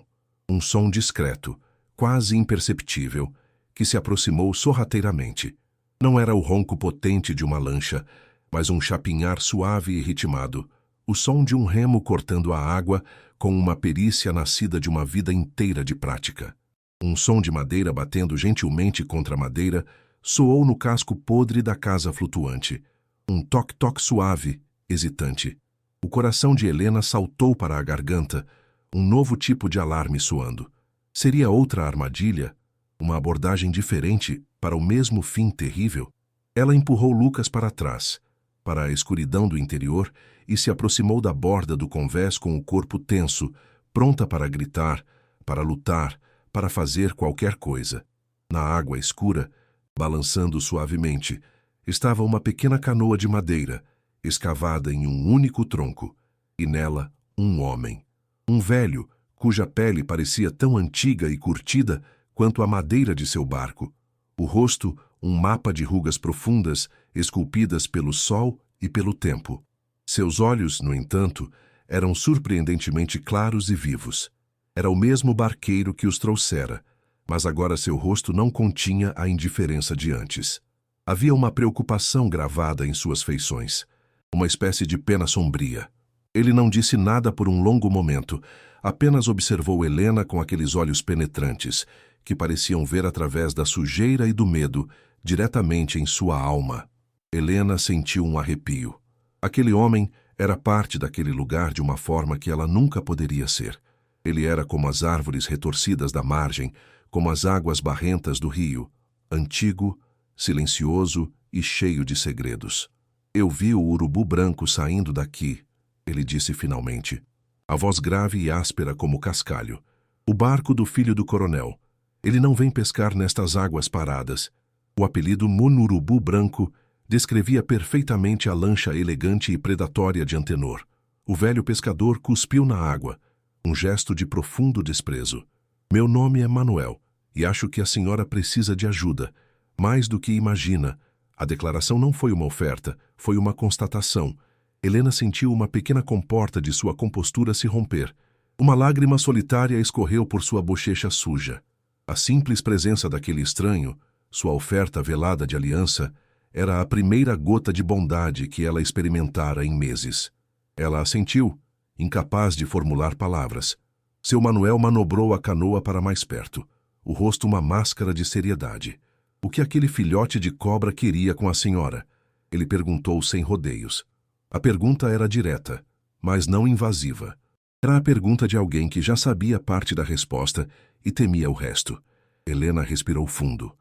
Um som discreto, quase imperceptível, que se aproximou sorrateiramente. Não era o ronco potente de uma lancha, mas um chapinhar suave e ritmado, o som de um remo cortando a água com uma perícia nascida de uma vida inteira de prática. Um som de madeira batendo gentilmente contra a madeira soou no casco podre da casa flutuante. Um toque-toque suave, hesitante. O coração de Helena saltou para a garganta, um novo tipo de alarme soando. Seria outra armadilha? Uma abordagem diferente para o mesmo fim terrível? Ela empurrou Lucas para trás, para a escuridão do interior, e se aproximou da borda do convés com o corpo tenso, pronta para gritar, para lutar, para fazer qualquer coisa. Na água escura, balançando suavemente, estava uma pequena canoa de madeira, escavada em um único tronco, e nela um homem. Um velho, cuja pele parecia tão antiga e curtida quanto a madeira de seu barco. O rosto, um mapa de rugas profundas, esculpidas pelo sol e pelo tempo. Seus olhos, no entanto, eram surpreendentemente claros e vivos. Era o mesmo barqueiro que os trouxera, mas agora seu rosto não continha a indiferença de antes. Havia uma preocupação gravada em suas feições, uma espécie de pena sombria. Ele não disse nada por um longo momento, apenas observou Helena com aqueles olhos penetrantes, que pareciam ver através da sujeira e do medo, diretamente em sua alma. Helena sentiu um arrepio. Aquele homem era parte daquele lugar de uma forma que ela nunca poderia ser. Ele era como as árvores retorcidas da margem, como as águas barrentas do rio, antigo, silencioso e cheio de segredos. "Eu vi o urubu branco saindo daqui", ele disse finalmente, a voz grave e áspera como cascalho. "O barco do filho do coronel. Ele não vem pescar nestas águas paradas." O apelido Munurubu Branco descrevia perfeitamente a lancha elegante e predatória de Antenor. O velho pescador cuspiu na água, um gesto de profundo desprezo. "Meu nome é Manuel, e acho que a senhora precisa de ajuda, mais do que imagina." A declaração não foi uma oferta, foi uma constatação. Helena sentiu uma pequena comporta de sua compostura se romper. Uma lágrima solitária escorreu por sua bochecha suja. A simples presença daquele estranho, sua oferta velada de aliança, era a primeira gota de bondade que ela experimentara em meses. Ela assentiu, incapaz de formular palavras. Seu Manuel manobrou a canoa para mais perto, o rosto uma máscara de seriedade. O que aquele filhote de cobra queria com a senhora? Ele perguntou sem rodeios. A pergunta era direta, mas não invasiva. Era a pergunta de alguém que já sabia parte da resposta e temia o resto. Helena respirou fundo,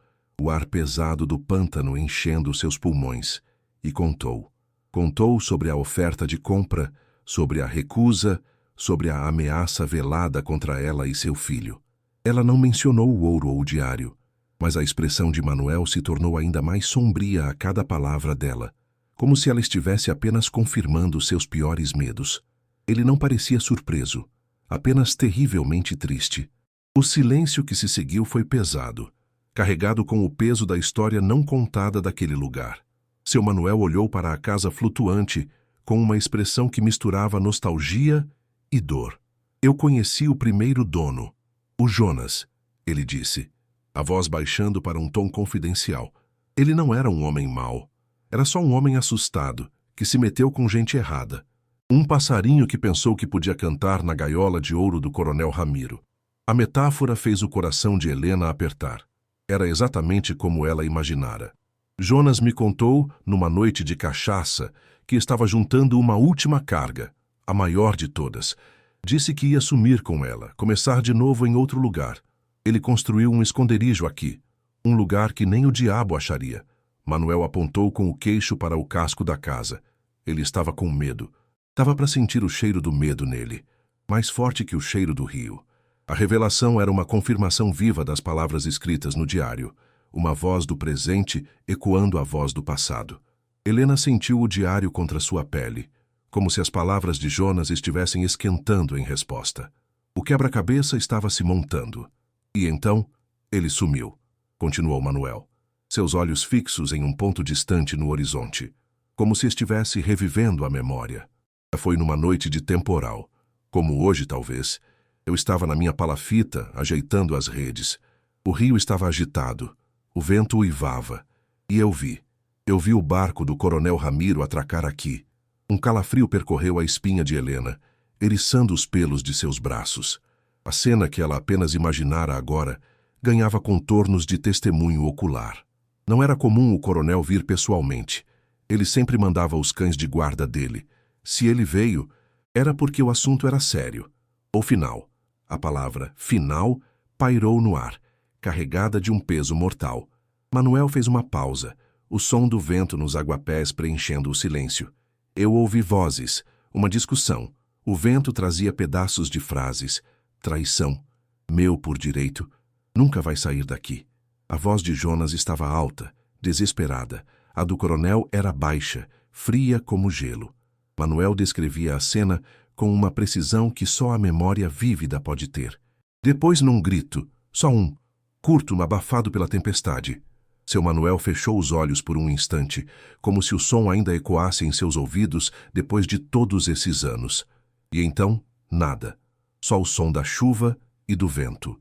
o ar pesado do pântano enchendo seus pulmões, e contou. Contou sobre a oferta de compra, sobre a recusa, sobre a ameaça velada contra ela e seu filho. Ela não mencionou o ouro ou o diário, mas a expressão de Manuel se tornou ainda mais sombria a cada palavra dela, como se ela estivesse apenas confirmando seus piores medos. Ele não parecia surpreso, apenas terrivelmente triste. O silêncio que se seguiu foi pesado. carregado com o peso da história não contada daquele lugar. Seu Manuel olhou para a casa flutuante com uma expressão que misturava nostalgia e dor. Eu conheci o primeiro dono, o Jonas, ele disse, a voz baixando para um tom confidencial. Ele não era um homem mau. Era só um homem assustado, que se meteu com gente errada. Um passarinho que pensou que podia cantar na gaiola de ouro do coronel Ramiro. A metáfora fez o coração de Helena apertar. Era exatamente como ela imaginara. Jonas me contou, numa noite de cachaça, que estava juntando uma última carga, a maior de todas. Disse que ia sumir com ela, começar de novo em outro lugar. Ele construiu um esconderijo aqui, um lugar que nem o diabo acharia. Manuel apontou com o queixo para o casco da casa. Ele estava com medo. Dava para sentir o cheiro do medo nele, mais forte que o cheiro do rio. A revelação era uma confirmação viva das palavras escritas no diário, uma voz do presente ecoando a voz do passado. Helena sentiu o diário contra sua pele, como se as palavras de Jonas estivessem esquentando em resposta. O quebra-cabeça estava se montando. E então, ele sumiu, continuou Manuel, seus olhos fixos em um ponto distante no horizonte, como se estivesse revivendo a memória. Foi numa noite de temporal, como hoje talvez. Eu estava na minha palafita, ajeitando as redes. O rio estava agitado, o vento uivava, e eu vi o barco do coronel Ramiro atracar aqui. Um calafrio percorreu a espinha de Helena, eriçando os pelos de seus braços. A cena que ela apenas imaginara agora ganhava contornos de testemunho ocular. Não era comum o coronel vir pessoalmente. Ele sempre mandava os cães de guarda dele. Se ele veio, era porque o assunto era sério. Ou final. A palavra final pairou no ar, carregada de um peso mortal. Manuel fez uma pausa, o som do vento nos aguapés preenchendo o silêncio. Eu ouvi vozes, uma discussão. O vento trazia pedaços de frases. Traição. Meu por direito. Nunca vai sair daqui. A voz de Jonas estava alta, desesperada. A do coronel era baixa, fria como gelo. Manuel descrevia a cena com uma precisão que só a memória vívida pode ter. Depois, num grito, só um, curto, abafado pela tempestade. Seu Manuel fechou os olhos por um instante, como se o som ainda ecoasse em seus ouvidos depois de todos esses anos. E então, nada. Só o som da chuva e do vento.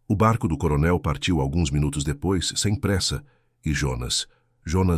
O barco do coronel partiu alguns minutos depois, sem pressa, e Jonas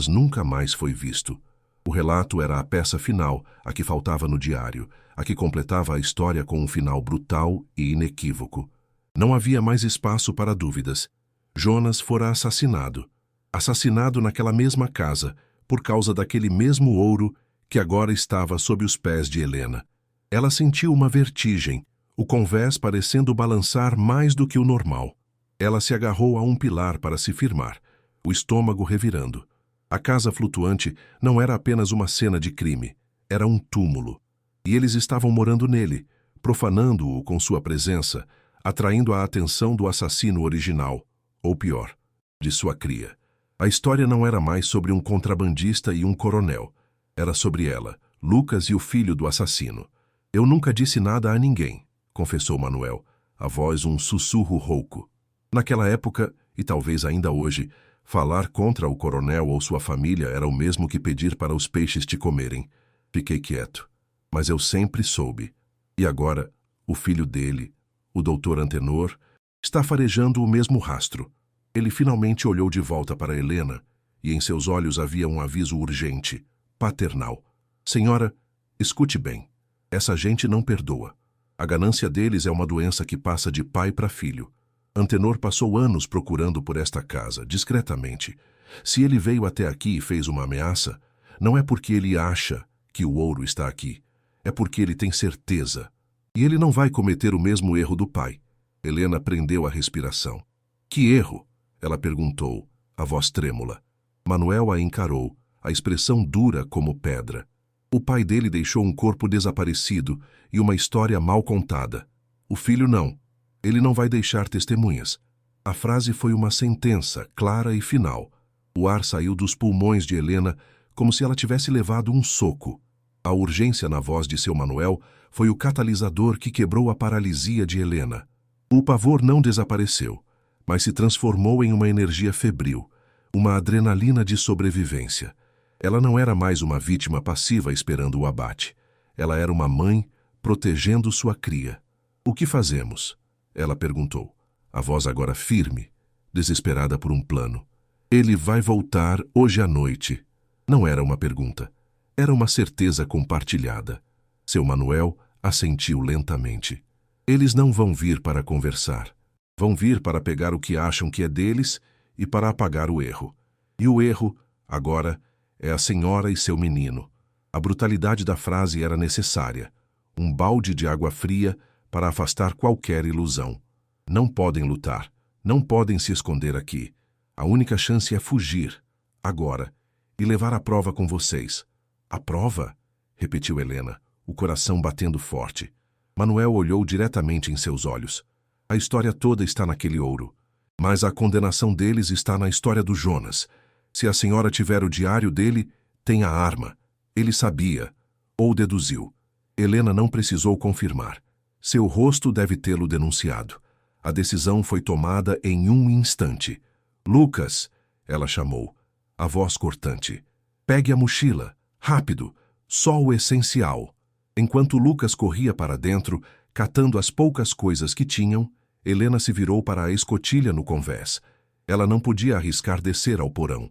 nunca mais foi visto. O relato era a peça final, a que faltava no diário, a que completava a história com um final brutal e inequívoco. Não havia mais espaço para dúvidas. Jonas fora assassinado. Assassinado naquela mesma casa, por causa daquele mesmo ouro que agora estava sob os pés de Helena. Ela sentiu uma vertigem, o convés parecendo balançar mais do que o normal. Ela se agarrou a um pilar para se firmar, o estômago revirando. A casa flutuante não era apenas uma cena de crime, era um túmulo. E eles estavam morando nele, profanando-o com sua presença, atraindo a atenção do assassino original, ou pior, de sua cria. A história não era mais sobre um contrabandista e um coronel. Era sobre ela, Lucas e o filho do assassino. Eu nunca disse nada a ninguém, confessou Manuel, a voz um sussurro rouco. Naquela época, e talvez ainda hoje, falar contra o coronel ou sua família era o mesmo que pedir para os peixes te comerem. Fiquei quieto, mas eu sempre soube. E agora, o filho dele, o doutor Antenor, está farejando o mesmo rastro. Ele finalmente olhou de volta para Helena, e em seus olhos havia um aviso urgente, paternal. Senhora, escute bem. Essa gente não perdoa. A ganância deles é uma doença que passa de pai para filho. Antenor passou anos procurando por esta casa, discretamente. Se ele veio até aqui e fez uma ameaça, não é porque ele acha que o ouro está aqui. É porque ele tem certeza. E ele não vai cometer o mesmo erro do pai. Helena prendeu a respiração. Que erro? Ela perguntou, a voz trêmula. Manuel a encarou, a expressão dura como pedra. O pai dele deixou um corpo desaparecido e uma história mal contada. O filho não. Ele não vai deixar testemunhas. A frase foi uma sentença, clara e final. O ar saiu dos pulmões de Helena como se ela tivesse levado um soco. A urgência na voz de seu Manuel foi o catalisador que quebrou a paralisia de Helena. O pavor não desapareceu, mas se transformou em uma energia febril, uma adrenalina de sobrevivência. Ela não era mais uma vítima passiva esperando o abate. Ela era uma mãe protegendo sua cria. "O que fazemos?" ela perguntou, a voz agora firme, desesperada por um plano. "Ele vai voltar hoje à noite." Não era uma pergunta. Era uma certeza compartilhada. Seu Manuel assentiu lentamente. "Eles não vão vir para conversar. Vão vir para pegar o que acham que é deles e para apagar o erro. E o erro, agora, é a senhora e seu menino." A brutalidade da frase era necessária. Um balde de água fria para afastar qualquer ilusão. Não podem lutar. Não podem se esconder aqui. A única chance é fugir, agora, e levar a prova com vocês. "A prova?" repetiu Helena, o coração batendo forte. Manuel olhou diretamente em seus olhos. "A história toda está naquele ouro. Mas a condenação deles está na história do Jonas. Se a senhora tiver o diário dele, tem a arma." Ele sabia, ou deduziu. Helena não precisou confirmar. Seu rosto deve tê-lo denunciado. A decisão foi tomada em um instante. "Lucas!" ela chamou, a voz cortante. "Pegue a mochila, rápido, só o essencial." Enquanto Lucas corria para dentro, catando as poucas coisas que tinham, Helena se virou para a escotilha no convés. Ela não podia arriscar descer ao porão.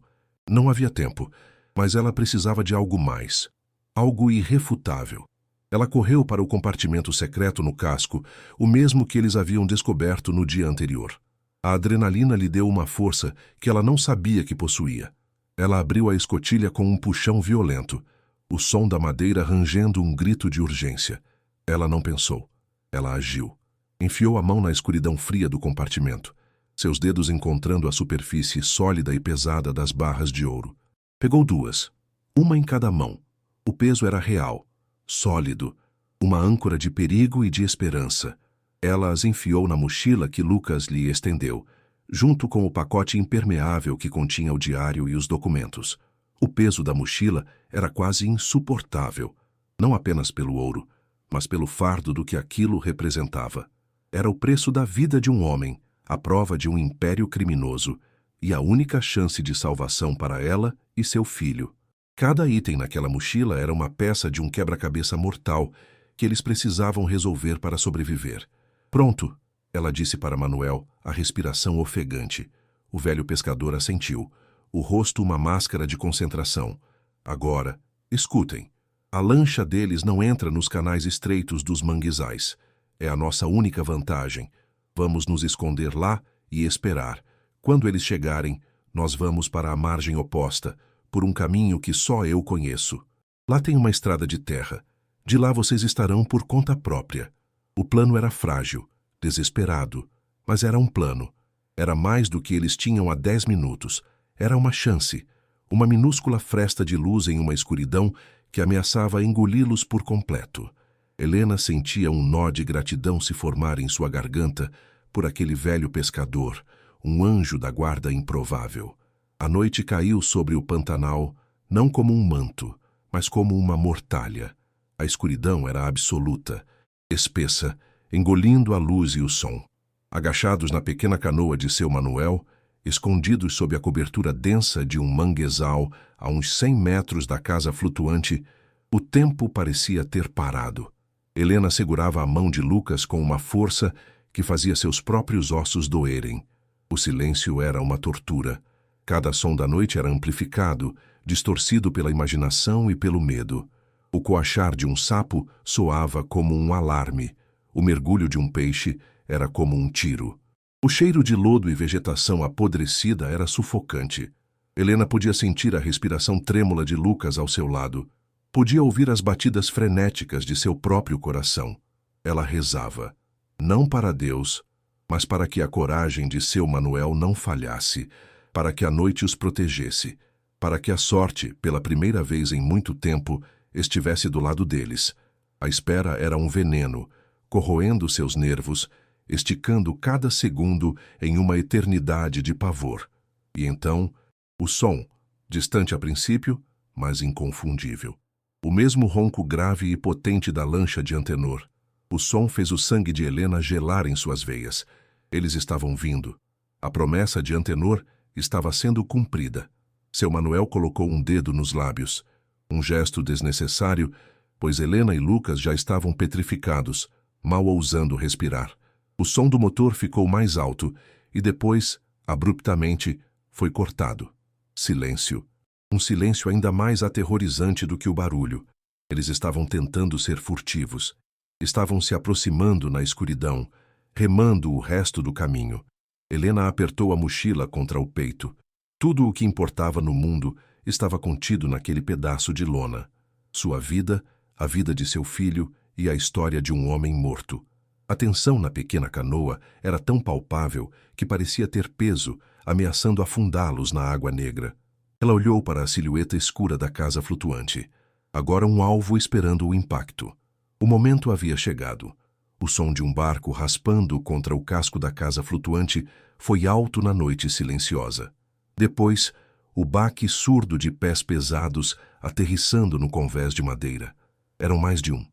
Não havia tempo, mas ela precisava de algo mais. Algo irrefutável. Ela correu para o compartimento secreto no casco, o mesmo que eles haviam descoberto no dia anterior. A adrenalina lhe deu uma força que ela não sabia que possuía. Ela abriu a escotilha com um puxão violento, o som da madeira rangendo um grito de urgência. Ela não pensou. Ela agiu. Enfiou a mão na escuridão fria do compartimento, seus dedos encontrando a superfície sólida e pesada das barras de ouro. Pegou duas, uma em cada mão. O peso era real, sólido, uma âncora de perigo e de esperança. Ela as enfiou na mochila que Lucas lhe estendeu, junto com o pacote impermeável que continha o diário e os documentos. O peso da mochila era quase insuportável, não apenas pelo ouro, mas pelo fardo do que aquilo representava. Era o preço da vida de um homem, a prova de um império criminoso, e a única chance de salvação para ela e seu filho. Cada item naquela mochila era uma peça de um quebra-cabeça mortal que eles precisavam resolver para sobreviver. "Pronto", ela disse para Manuel, a respiração ofegante. O velho pescador assentiu, o rosto uma máscara de concentração. "Agora, escutem. A lancha deles não entra nos canais estreitos dos manguezais. É a nossa única vantagem. Vamos nos esconder lá e esperar. Quando eles chegarem, nós vamos para a margem oposta, por um caminho que só eu conheço. Lá tem uma estrada de terra. De lá vocês estarão por conta própria." O plano era frágil, desesperado, mas era um plano. Era mais do que eles tinham há 10 minutos. Era uma chance, uma minúscula fresta de luz em uma escuridão que ameaçava engoli-los por completo. Helena sentia um nó de gratidão se formar em sua garganta por aquele velho pescador, um anjo da guarda improvável. A noite caiu sobre o Pantanal, não como um manto, mas como uma mortalha. A escuridão era absoluta, espessa, engolindo a luz e o som. Agachados na pequena canoa de seu Manuel, escondidos sob a cobertura densa de um manguezal a uns 100 metros da casa flutuante, o tempo parecia ter parado. Helena segurava a mão de Lucas com uma força que fazia seus próprios ossos doerem. O silêncio era uma tortura. Cada som da noite era amplificado, distorcido pela imaginação e pelo medo. O coachar de um sapo soava como um alarme. O mergulho de um peixe era como um tiro. O cheiro de lodo e vegetação apodrecida era sufocante. Helena podia sentir a respiração trêmula de Lucas ao seu lado. Podia ouvir as batidas frenéticas de seu próprio coração. Ela rezava, não para Deus, mas para que a coragem de seu Manuel não falhasse, para que a noite os protegesse, para que a sorte, pela primeira vez em muito tempo, estivesse do lado deles. A espera era um veneno, corroendo seus nervos, esticando cada segundo em uma eternidade de pavor. E então, o som, distante a princípio, mas inconfundível. O mesmo ronco grave e potente da lancha de Antenor. O som fez o sangue de Helena gelar em suas veias. Eles estavam vindo. A promessa de Antenor estava sendo cumprida. Seu Manuel colocou um dedo nos lábios. Um gesto desnecessário, pois Helena e Lucas já estavam petrificados, mal ousando respirar. O som do motor ficou mais alto e depois, abruptamente, foi cortado. Silêncio. Um silêncio ainda mais aterrorizante do que o barulho. Eles estavam tentando ser furtivos. Estavam se aproximando na escuridão, remando o resto do caminho. Helena apertou a mochila contra o peito. Tudo o que importava no mundo estava contido naquele pedaço de lona. Sua vida, a vida de seu filho e a história de um homem morto. A tensão na pequena canoa era tão palpável que parecia ter peso, ameaçando afundá-los na água negra. Ela olhou para a silhueta escura da casa flutuante. Agora um alvo esperando o impacto. O momento havia chegado. O som de um barco raspando contra o casco da casa flutuante foi alto na noite silenciosa. Depois, o baque surdo de pés pesados aterrissando no convés de madeira. Eram mais de um.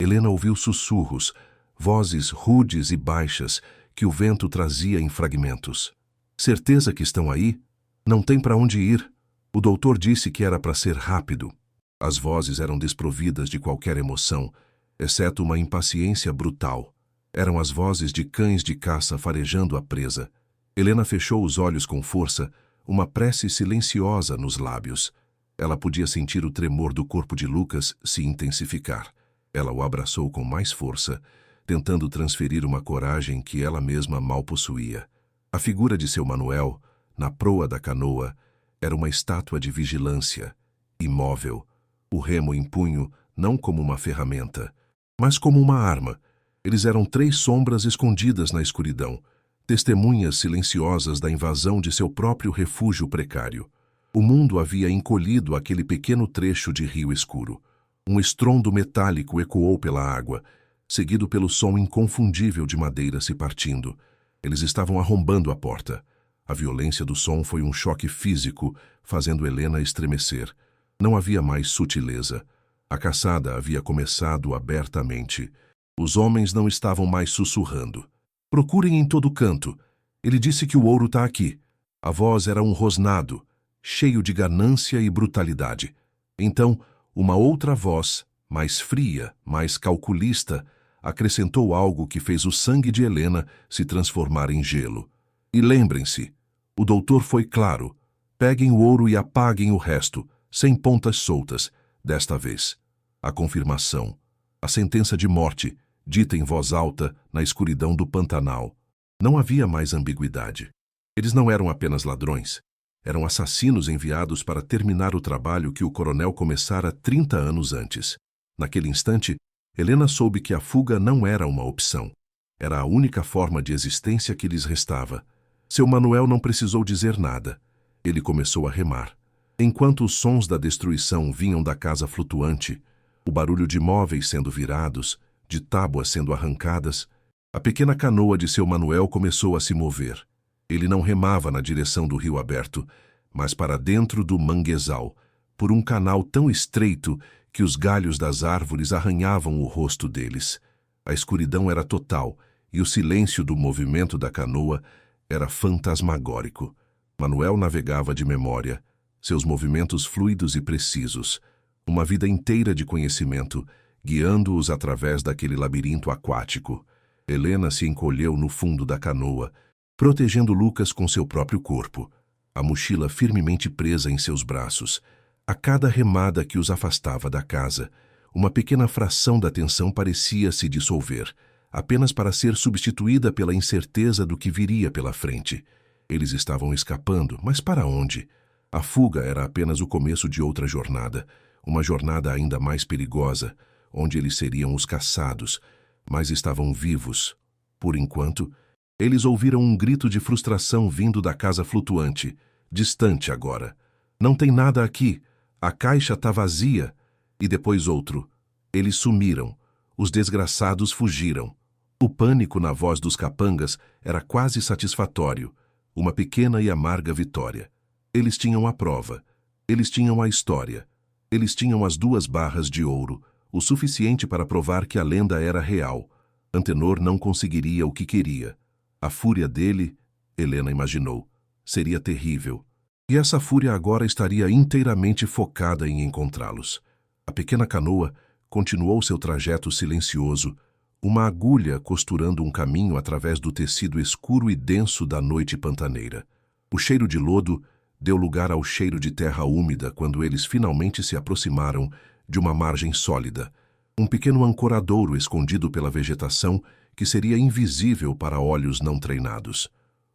Helena ouviu sussurros, vozes rudes e baixas que o vento trazia em fragmentos. Certeza que estão aí? Não tem para onde ir. O doutor disse que era para ser rápido. As vozes eram desprovidas de qualquer emoção, exceto uma impaciência brutal. Eram as vozes de cães de caça farejando a presa. Helena fechou os olhos com força, uma prece silenciosa nos lábios. Ela podia sentir o tremor do corpo de Lucas se intensificar. Ela o abraçou com mais força, tentando transferir uma coragem que ela mesma mal possuía. A figura de seu Manuel, na proa da canoa, era uma estátua de vigilância, imóvel, o remo em punho não como uma ferramenta, mas como uma arma. Eles eram 3 sombras escondidas na escuridão, testemunhas silenciosas da invasão de seu próprio refúgio precário. O mundo havia encolhido aquele pequeno trecho de rio escuro. Um estrondo metálico ecoou pela água, seguido pelo som inconfundível de madeira se partindo. Eles estavam arrombando a porta. A violência do som foi um choque físico, fazendo Helena estremecer. Não havia mais sutileza. A caçada havia começado abertamente. Os homens não estavam mais sussurrando. Procurem em todo canto. Ele disse que o ouro está aqui. A voz era um rosnado, cheio de ganância e brutalidade. Então, uma outra voz, mais fria, mais calculista, acrescentou algo que fez o sangue de Helena se transformar em gelo. E lembrem-se, o doutor foi claro. Peguem o ouro e apaguem o resto, sem pontas soltas, desta vez. A confirmação, a sentença de morte, dita em voz alta na escuridão do Pantanal. Não havia mais ambiguidade. Eles não eram apenas ladrões. Eram assassinos enviados para terminar o trabalho que o coronel começara 30 anos antes. Naquele instante, Helena soube que a fuga não era uma opção. Era a única forma de existência que lhes restava. Seu Manuel não precisou dizer nada. Ele começou a remar. Enquanto os sons da destruição vinham da casa flutuante, o barulho de móveis sendo virados, de tábuas sendo arrancadas, a pequena canoa de seu Manuel começou a se mover. Ele não remava na direção do rio aberto, mas para dentro do manguezal, por um canal tão estreito que os galhos das árvores arranhavam o rosto deles. A escuridão era total e o silêncio do movimento da canoa era fantasmagórico. Manuel navegava de memória, seus movimentos fluidos e precisos, uma vida inteira de conhecimento, guiando-os através daquele labirinto aquático. Helena se encolheu no fundo da canoa, protegendo Lucas com seu próprio corpo, a mochila firmemente presa em seus braços. A cada remada que os afastava da casa, uma pequena fração da tensão parecia se dissolver, apenas para ser substituída pela incerteza do que viria pela frente. Eles estavam escapando, mas para onde? A fuga era apenas o começo de outra jornada, uma jornada ainda mais perigosa, onde eles seriam os caçados, mas estavam vivos. Por enquanto, eles ouviram um grito de frustração vindo da casa flutuante, distante agora. Não tem nada aqui, a caixa está vazia. E depois outro. Eles sumiram. Os desgraçados fugiram. O pânico na voz dos capangas era quase satisfatório, uma pequena e amarga vitória. Eles tinham a prova, eles tinham a história, eles tinham as 2 barras de ouro, o suficiente para provar que a lenda era real. Antenor não conseguiria o que queria. A fúria dele, Helena imaginou. Seria terrível. E essa fúria agora estaria inteiramente focada em encontrá-los. A pequena canoa continuou seu trajeto silencioso, uma agulha costurando um caminho através do tecido escuro e denso da noite pantaneira. O cheiro de lodo deu lugar ao cheiro de terra úmida quando eles finalmente se aproximaram de uma margem sólida, um pequeno ancoradouro escondido pela vegetação que seria invisível para olhos não treinados.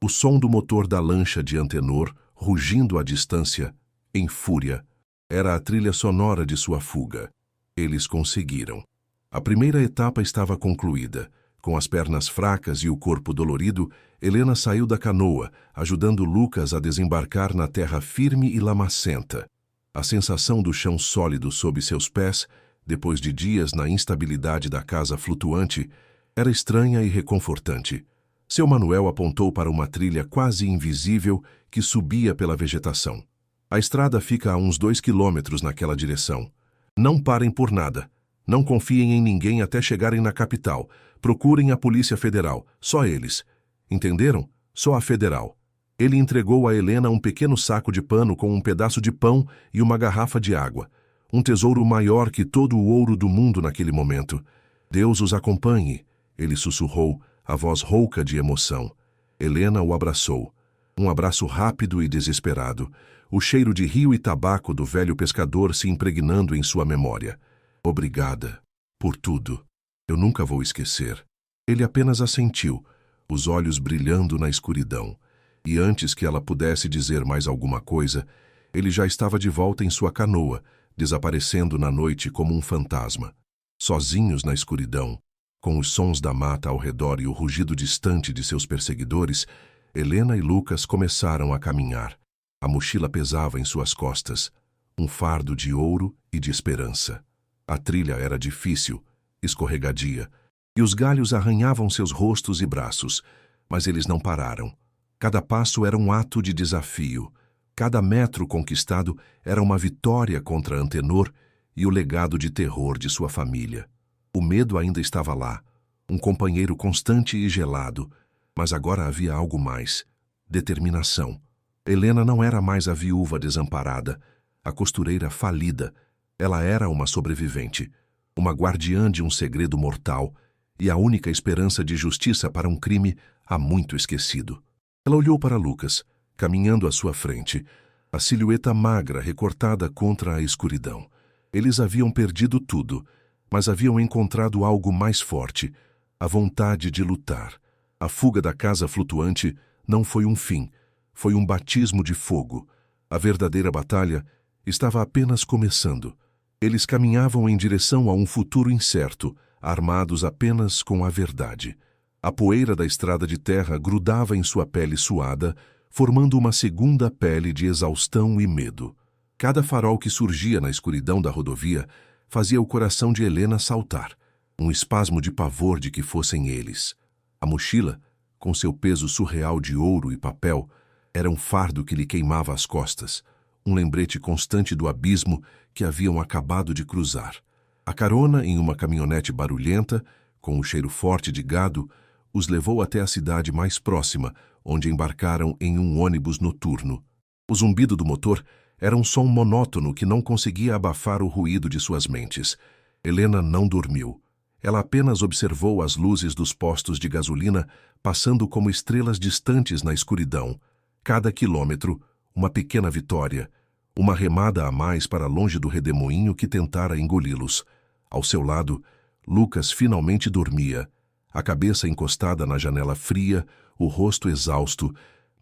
O som do motor da lancha de Antenor, rugindo à distância, em fúria, era a trilha sonora de sua fuga. Eles conseguiram. A primeira etapa estava concluída. Com as pernas fracas e o corpo dolorido, Helena saiu da canoa, ajudando Lucas a desembarcar na terra firme e lamacenta. A sensação do chão sólido sob seus pés, depois de dias na instabilidade da casa flutuante, era estranha e reconfortante. Seu Manuel apontou para uma trilha quase invisível que subia pela vegetação. A estrada fica a uns 2 quilômetros naquela direção. Não parem por nada. Não confiem em ninguém até chegarem na capital. Procurem a Polícia Federal. Só eles. Entenderam? Só a Federal. Ele entregou a Helena um pequeno saco de pano com um pedaço de pão e uma garrafa de água. Um tesouro maior que todo o ouro do mundo naquele momento. Deus os acompanhe, ele sussurrou, a voz rouca de emoção. Helena o abraçou. Um abraço rápido e desesperado. O cheiro de rio e tabaco do velho pescador se impregnando em sua memória. Obrigada. Por tudo. Eu nunca vou esquecer. Ele apenas assentiu, os olhos brilhando na escuridão. E antes que ela pudesse dizer mais alguma coisa, ele já estava de volta em sua canoa, desaparecendo na noite como um fantasma. Sozinhos na escuridão, com os sons da mata ao redor e o rugido distante de seus perseguidores, Helena e Lucas começaram a caminhar. A mochila pesava em suas costas, um fardo de ouro e de esperança. A trilha era difícil, escorregadia, e os galhos arranhavam seus rostos e braços, mas eles não pararam. Cada passo era um ato de desafio. Cada metro conquistado era uma vitória contra Antenor e o legado de terror de sua família. O medo ainda estava lá, um companheiro constante e gelado, mas agora havia algo mais: determinação. Helena não era mais a viúva desamparada, a costureira falida. Ela era uma sobrevivente, uma guardiã de um segredo mortal e a única esperança de justiça para um crime há muito esquecido. Ela olhou para Lucas, caminhando à sua frente, a silhueta magra recortada contra a escuridão. Eles haviam perdido tudo, mas haviam encontrado algo mais forte, a vontade de lutar. A fuga da casa flutuante não foi um fim, foi um batismo de fogo. A verdadeira batalha estava apenas começando. Eles caminhavam em direção a um futuro incerto, armados apenas com a verdade. A poeira da estrada de terra grudava em sua pele suada, formando uma segunda pele de exaustão e medo. Cada farol que surgia na escuridão da rodovia fazia o coração de Helena saltar, um espasmo de pavor de que fossem eles. A mochila, com seu peso surreal de ouro e papel, era um fardo que lhe queimava as costas, um lembrete constante do abismo que haviam acabado de cruzar. A carona em uma caminhonete barulhenta, com o cheiro forte de gado, os levou até a cidade mais próxima, onde embarcaram em um ônibus noturno. O zumbido do motor era um som monótono que não conseguia abafar o ruído de suas mentes. Helena não dormiu. Ela apenas observou as luzes dos postos de gasolina passando como estrelas distantes na escuridão. Cada quilômetro, uma pequena vitória, uma remada a mais para longe do redemoinho que tentara engoli-los. Ao seu lado, Lucas finalmente dormia, a cabeça encostada na janela fria, o rosto exausto,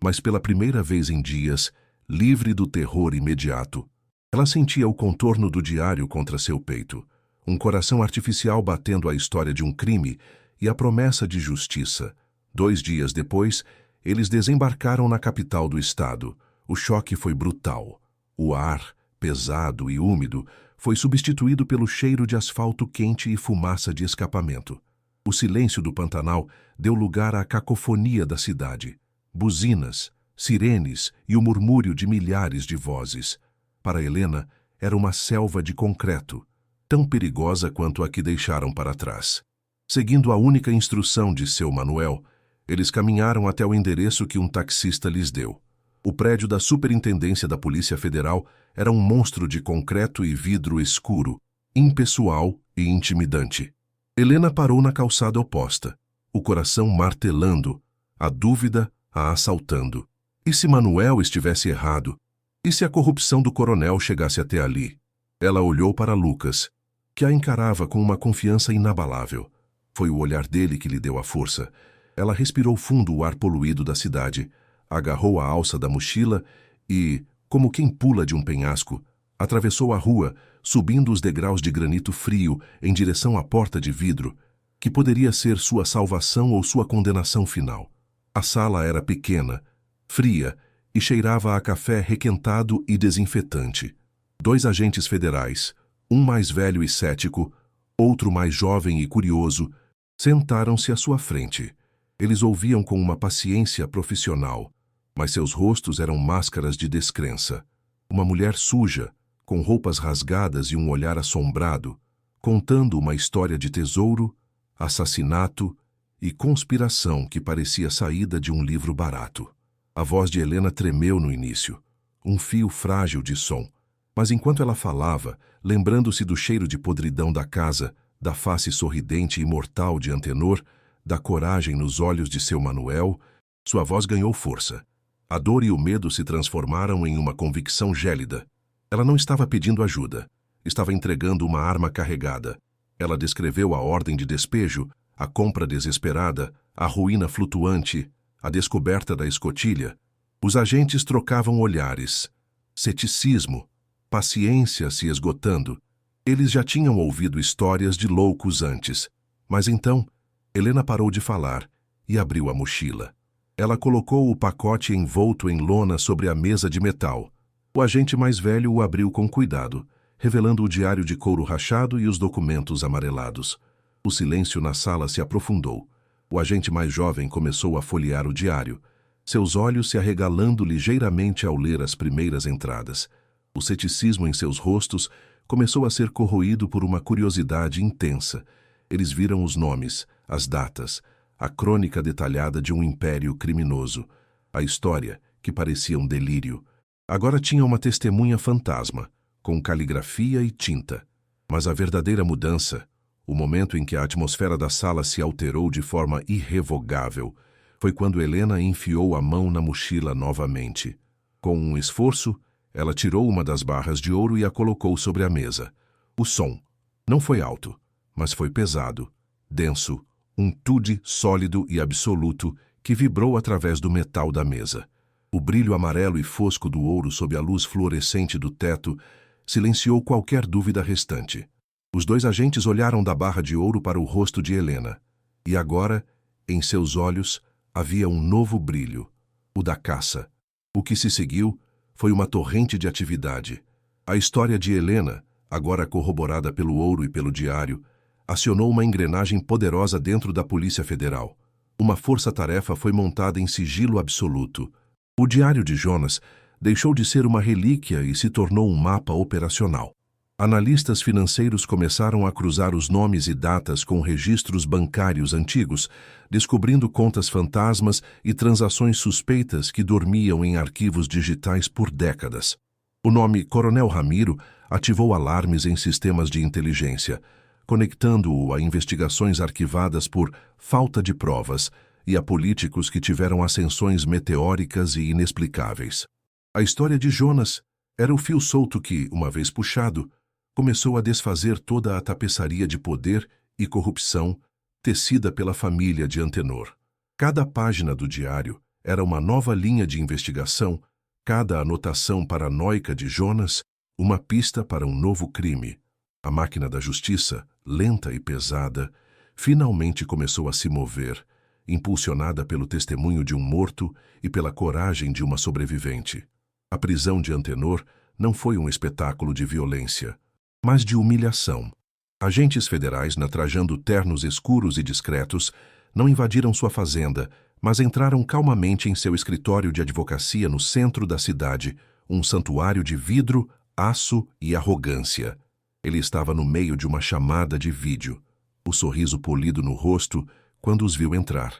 mas pela primeira vez em dias, livre do terror imediato. Ela sentia o contorno do diário contra seu peito, um coração artificial batendo a história de um crime e a promessa de justiça. 2 dias depois, eles desembarcaram na capital do estado. O choque foi brutal. O ar, pesado e úmido, foi substituído pelo cheiro de asfalto quente e fumaça de escapamento. O silêncio do Pantanal deu lugar à cacofonia da cidade. Buzinas, sirenes e o murmúrio de milhares de vozes. Para Helena, era uma selva de concreto, tão perigosa quanto a que deixaram para trás. Seguindo a única instrução de seu Manuel, Eles caminharam até o endereço que um taxista lhes deu. O prédio da Superintendência da Polícia Federal era um monstro de concreto e vidro escuro, impessoal e intimidante. Helena parou na calçada oposta, o coração martelando, a dúvida a assaltando. E se Manuel estivesse errado? E se a corrupção do coronel chegasse até ali? Ela olhou para Lucas, que a encarava com uma confiança inabalável. Foi o olhar dele que lhe deu a força. Ela respirou fundo o ar poluído da cidade, agarrou a alça da mochila e, como quem pula de um penhasco, atravessou a rua, subindo os degraus de granito frio em direção à porta de vidro, que poderia ser sua salvação ou sua condenação final. A sala era pequena, fria e cheirava a café requentado e desinfetante. 2 agentes federais, um mais velho e cético, outro mais jovem e curioso, sentaram-se à sua frente. Eles ouviam com uma paciência profissional, mas seus rostos eram máscaras de descrença. Uma mulher suja, com roupas rasgadas e um olhar assombrado, contando uma história de tesouro, assassinato e conspiração que parecia saída de um livro barato. A voz de Helena tremeu no início, um fio frágil de som, mas enquanto ela falava, lembrando-se do cheiro de podridão da casa, da face sorridente e mortal de Antenor, da coragem nos olhos de seu Manuel, sua voz ganhou força. A dor e o medo se transformaram em uma convicção gélida. Ela não estava pedindo ajuda, estava entregando uma arma carregada. Ela descreveu a ordem de despejo, a compra desesperada, a ruína flutuante, a descoberta da escotilha. Os agentes trocavam olhares. Ceticismo, paciência se esgotando. Eles já tinham ouvido histórias de loucos antes. Mas então, Helena parou de falar e abriu a mochila. Ela colocou o pacote envolto em lona sobre a mesa de metal. O agente mais velho o abriu com cuidado, revelando o diário de couro rachado e os documentos amarelados. O silêncio na sala se aprofundou. O agente mais jovem começou a folhear o diário, seus olhos se arregalando ligeiramente ao ler as primeiras entradas. O ceticismo em seus rostos começou a ser corroído por uma curiosidade intensa. Eles viram os nomes, as datas, a crônica detalhada de um império criminoso, a história, que parecia um delírio. Agora tinha uma testemunha fantasma, com caligrafia e tinta. Mas a verdadeira mudança, o momento em que a atmosfera da sala se alterou de forma irrevogável, foi quando Helena enfiou a mão na mochila novamente. Com um esforço, ela tirou uma das barras de ouro e a colocou sobre a mesa. O som não foi alto, mas foi pesado, denso, um tude sólido e absoluto que vibrou através do metal da mesa. O brilho amarelo e fosco do ouro sob a luz fluorescente do teto silenciou qualquer dúvida restante. Os 2 agentes olharam da barra de ouro para o rosto de Helena, e agora, em seus olhos, havia um novo brilho, o da caça. O que se seguiu foi uma torrente de atividade. A história de Helena, agora corroborada pelo ouro e pelo diário, acionou uma engrenagem poderosa dentro da Polícia Federal. Uma força-tarefa foi montada em sigilo absoluto. O diário de Jonas deixou de ser uma relíquia e se tornou um mapa operacional. Analistas financeiros começaram a cruzar os nomes e datas com registros bancários antigos, descobrindo contas fantasmas e transações suspeitas que dormiam em arquivos digitais por décadas. O nome Coronel Ramiro ativou alarmes em sistemas de inteligência, conectando-o a investigações arquivadas por falta de provas e a políticos que tiveram ascensões meteóricas e inexplicáveis. A história de Jonas era o fio solto que, uma vez puxado, começou a desfazer toda a tapeçaria de poder e corrupção tecida pela família de Antenor. Cada página do diário era uma nova linha de investigação, cada anotação paranoica de Jonas, uma pista para um novo crime. A máquina da justiça, lenta e pesada, finalmente começou a se mover, impulsionada pelo testemunho de um morto e pela coragem de uma sobrevivente. A prisão de Antenor não foi um espetáculo de violência, mas de humilhação. Agentes federais, trajando ternos escuros e discretos, não invadiram sua fazenda, mas entraram calmamente em seu escritório de advocacia no centro da cidade, um santuário de vidro, aço e arrogância. Ele estava no meio de uma chamada de vídeo, o sorriso polido no rosto quando os viu entrar.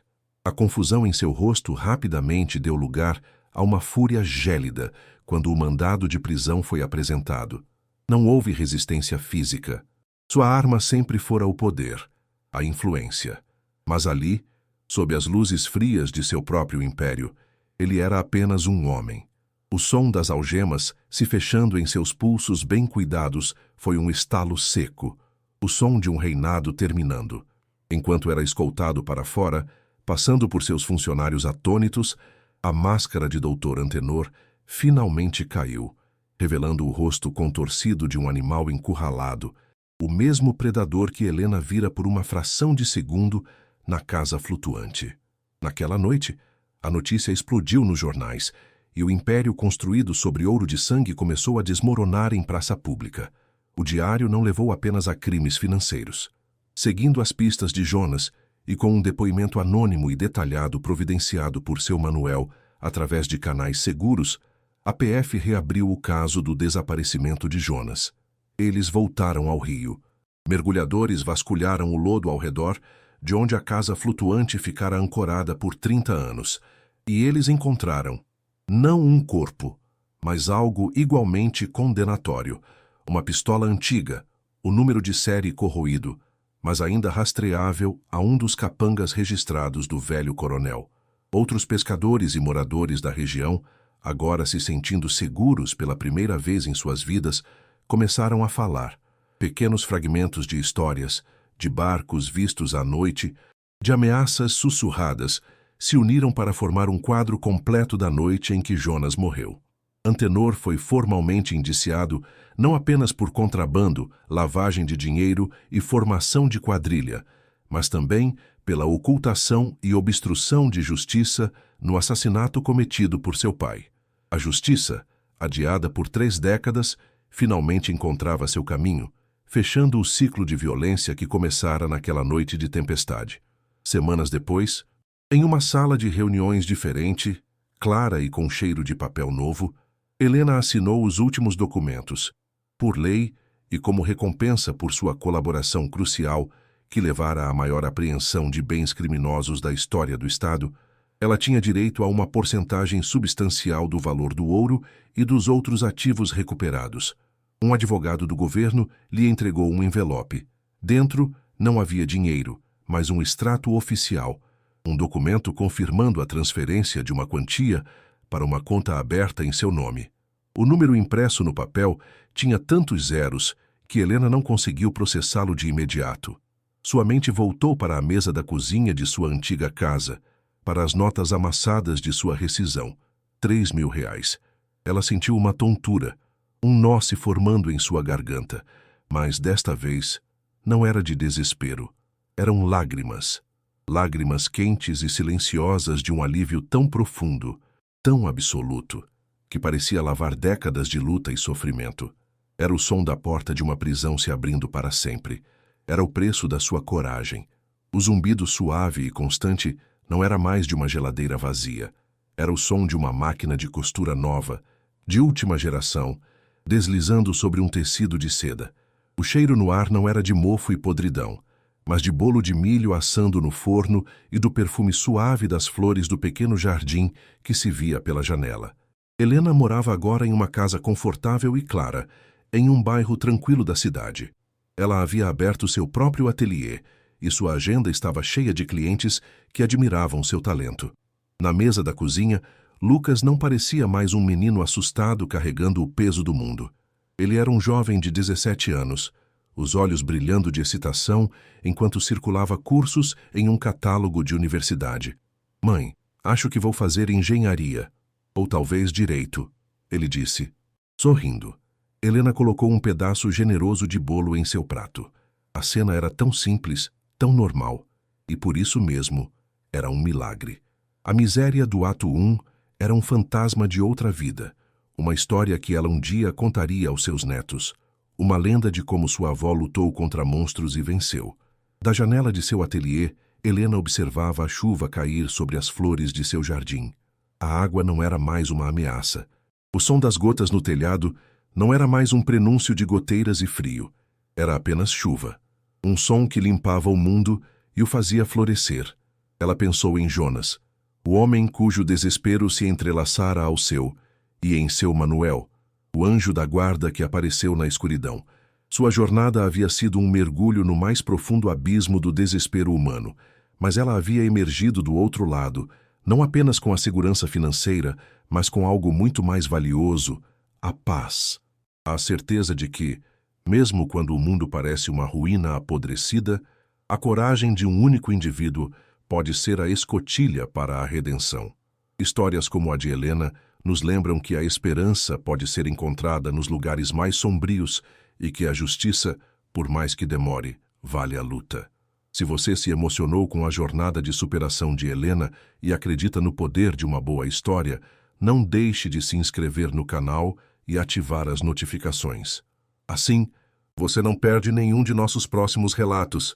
A confusão em seu rosto rapidamente deu lugar a uma fúria gélida quando o mandado de prisão foi apresentado. Não houve resistência física. Sua arma sempre fora o poder, a influência. Mas ali, sob as luzes frias de seu próprio império, ele era apenas um homem. O som das algemas se fechando em seus pulsos bem cuidados foi um estalo seco, o som de um reinado terminando. Enquanto era escoltado para fora, passando por seus funcionários atônitos, a máscara de Dr. Antenor finalmente caiu, revelando o rosto contorcido de um animal encurralado, o mesmo predador que Helena vira por uma fração de segundo na casa flutuante. Naquela noite, a notícia explodiu nos jornais e o império construído sobre ouro de sangue começou a desmoronar em praça pública. O diário não levou apenas a crimes financeiros. Seguindo as pistas de Jonas e com um depoimento anônimo e detalhado providenciado por seu Manuel através de canais seguros, a PF reabriu o caso do desaparecimento de Jonas. Eles voltaram ao rio. Mergulhadores vasculharam o lodo ao redor, de onde a casa flutuante ficara ancorada por 30 anos, e eles encontraram, não um corpo, mas algo igualmente condenatório, uma pistola antiga, o número de série corroído, mas ainda rastreável a um dos capangas registrados do velho coronel. Outros pescadores e moradores da região, agora se sentindo seguros pela primeira vez em suas vidas, começaram a falar. Pequenos fragmentos de histórias, de barcos vistos à noite, de ameaças sussurradas, se uniram para formar um quadro completo da noite em que Jonas morreu. Antenor foi formalmente indiciado não apenas por contrabando, lavagem de dinheiro e formação de quadrilha, mas também pela ocultação e obstrução de justiça no assassinato cometido por seu pai. A justiça, adiada por 3 décadas, finalmente encontrava seu caminho, fechando o ciclo de violência que começara naquela noite de tempestade. Semanas depois, em uma sala de reuniões diferente, clara e com cheiro de papel novo, Helena assinou os últimos documentos, por lei e como recompensa por sua colaboração crucial que levara à maior apreensão de bens criminosos da história do Estado. Ela tinha direito a uma porcentagem substancial do valor do ouro e dos outros ativos recuperados. Um advogado do governo lhe entregou um envelope. Dentro não havia dinheiro, mas um extrato oficial, um documento confirmando a transferência de uma quantia para uma conta aberta em seu nome. O número impresso no papel tinha tantos zeros que Helena não conseguiu processá-lo de imediato. Sua mente voltou para a mesa da cozinha de sua antiga casa, para as notas amassadas de sua rescisão. 3.000 reais. Ela sentiu uma tontura, um nó se formando em sua garganta, mas desta vez não era de desespero. Eram lágrimas. Lágrimas quentes e silenciosas de um alívio tão profundo, tão absoluto, que parecia lavar décadas de luta e sofrimento. Era o som da porta de uma prisão se abrindo para sempre. Era o preço da sua coragem. O zumbido suave e constante não era mais de uma geladeira vazia. Era o som de uma máquina de costura nova, de última geração, deslizando sobre um tecido de seda. O cheiro no ar não era de mofo e podridão, mas de bolo de milho assando no forno e do perfume suave das flores do pequeno jardim que se via pela janela. Helena morava agora em uma casa confortável e clara, em um bairro tranquilo da cidade. Ela havia aberto seu próprio ateliê e sua agenda estava cheia de clientes que admiravam seu talento. Na mesa da cozinha, Lucas não parecia mais um menino assustado carregando o peso do mundo. Ele era um jovem de 17 anos, os olhos brilhando de excitação enquanto circulava cursos em um catálogo de universidade. "Mãe, acho que vou fazer engenharia, ou talvez direito", ele disse. Sorrindo, Helena colocou um pedaço generoso de bolo em seu prato. A cena era tão simples, tão normal, e por isso mesmo era um milagre. A miséria do ato 1 era um fantasma de outra vida, uma história que ela um dia contaria aos seus netos. Uma lenda de como sua avó lutou contra monstros e venceu. Da janela de seu ateliê, Helena observava a chuva cair sobre as flores de seu jardim. A água não era mais uma ameaça. O som das gotas no telhado não era mais um prenúncio de goteiras e frio. Era apenas chuva. Um som que limpava o mundo e o fazia florescer. Ela pensou em Jonas, o homem cujo desespero se entrelaçara ao seu, e em seu Manuel, o anjo da guarda que apareceu na escuridão. Sua jornada havia sido um mergulho no mais profundo abismo do desespero humano, mas ela havia emergido do outro lado, não apenas com a segurança financeira, mas com algo muito mais valioso, a paz. A certeza de que, mesmo quando o mundo parece uma ruína apodrecida, a coragem de um único indivíduo pode ser a escotilha para a redenção. Histórias como a de Helena nos lembram que a esperança pode ser encontrada nos lugares mais sombrios e que a justiça, por mais que demore, vale a luta. Se você se emocionou com a jornada de superação de Helena e acredita no poder de uma boa história, não deixe de se inscrever no canal e ativar as notificações. Assim, você não perde nenhum de nossos próximos relatos.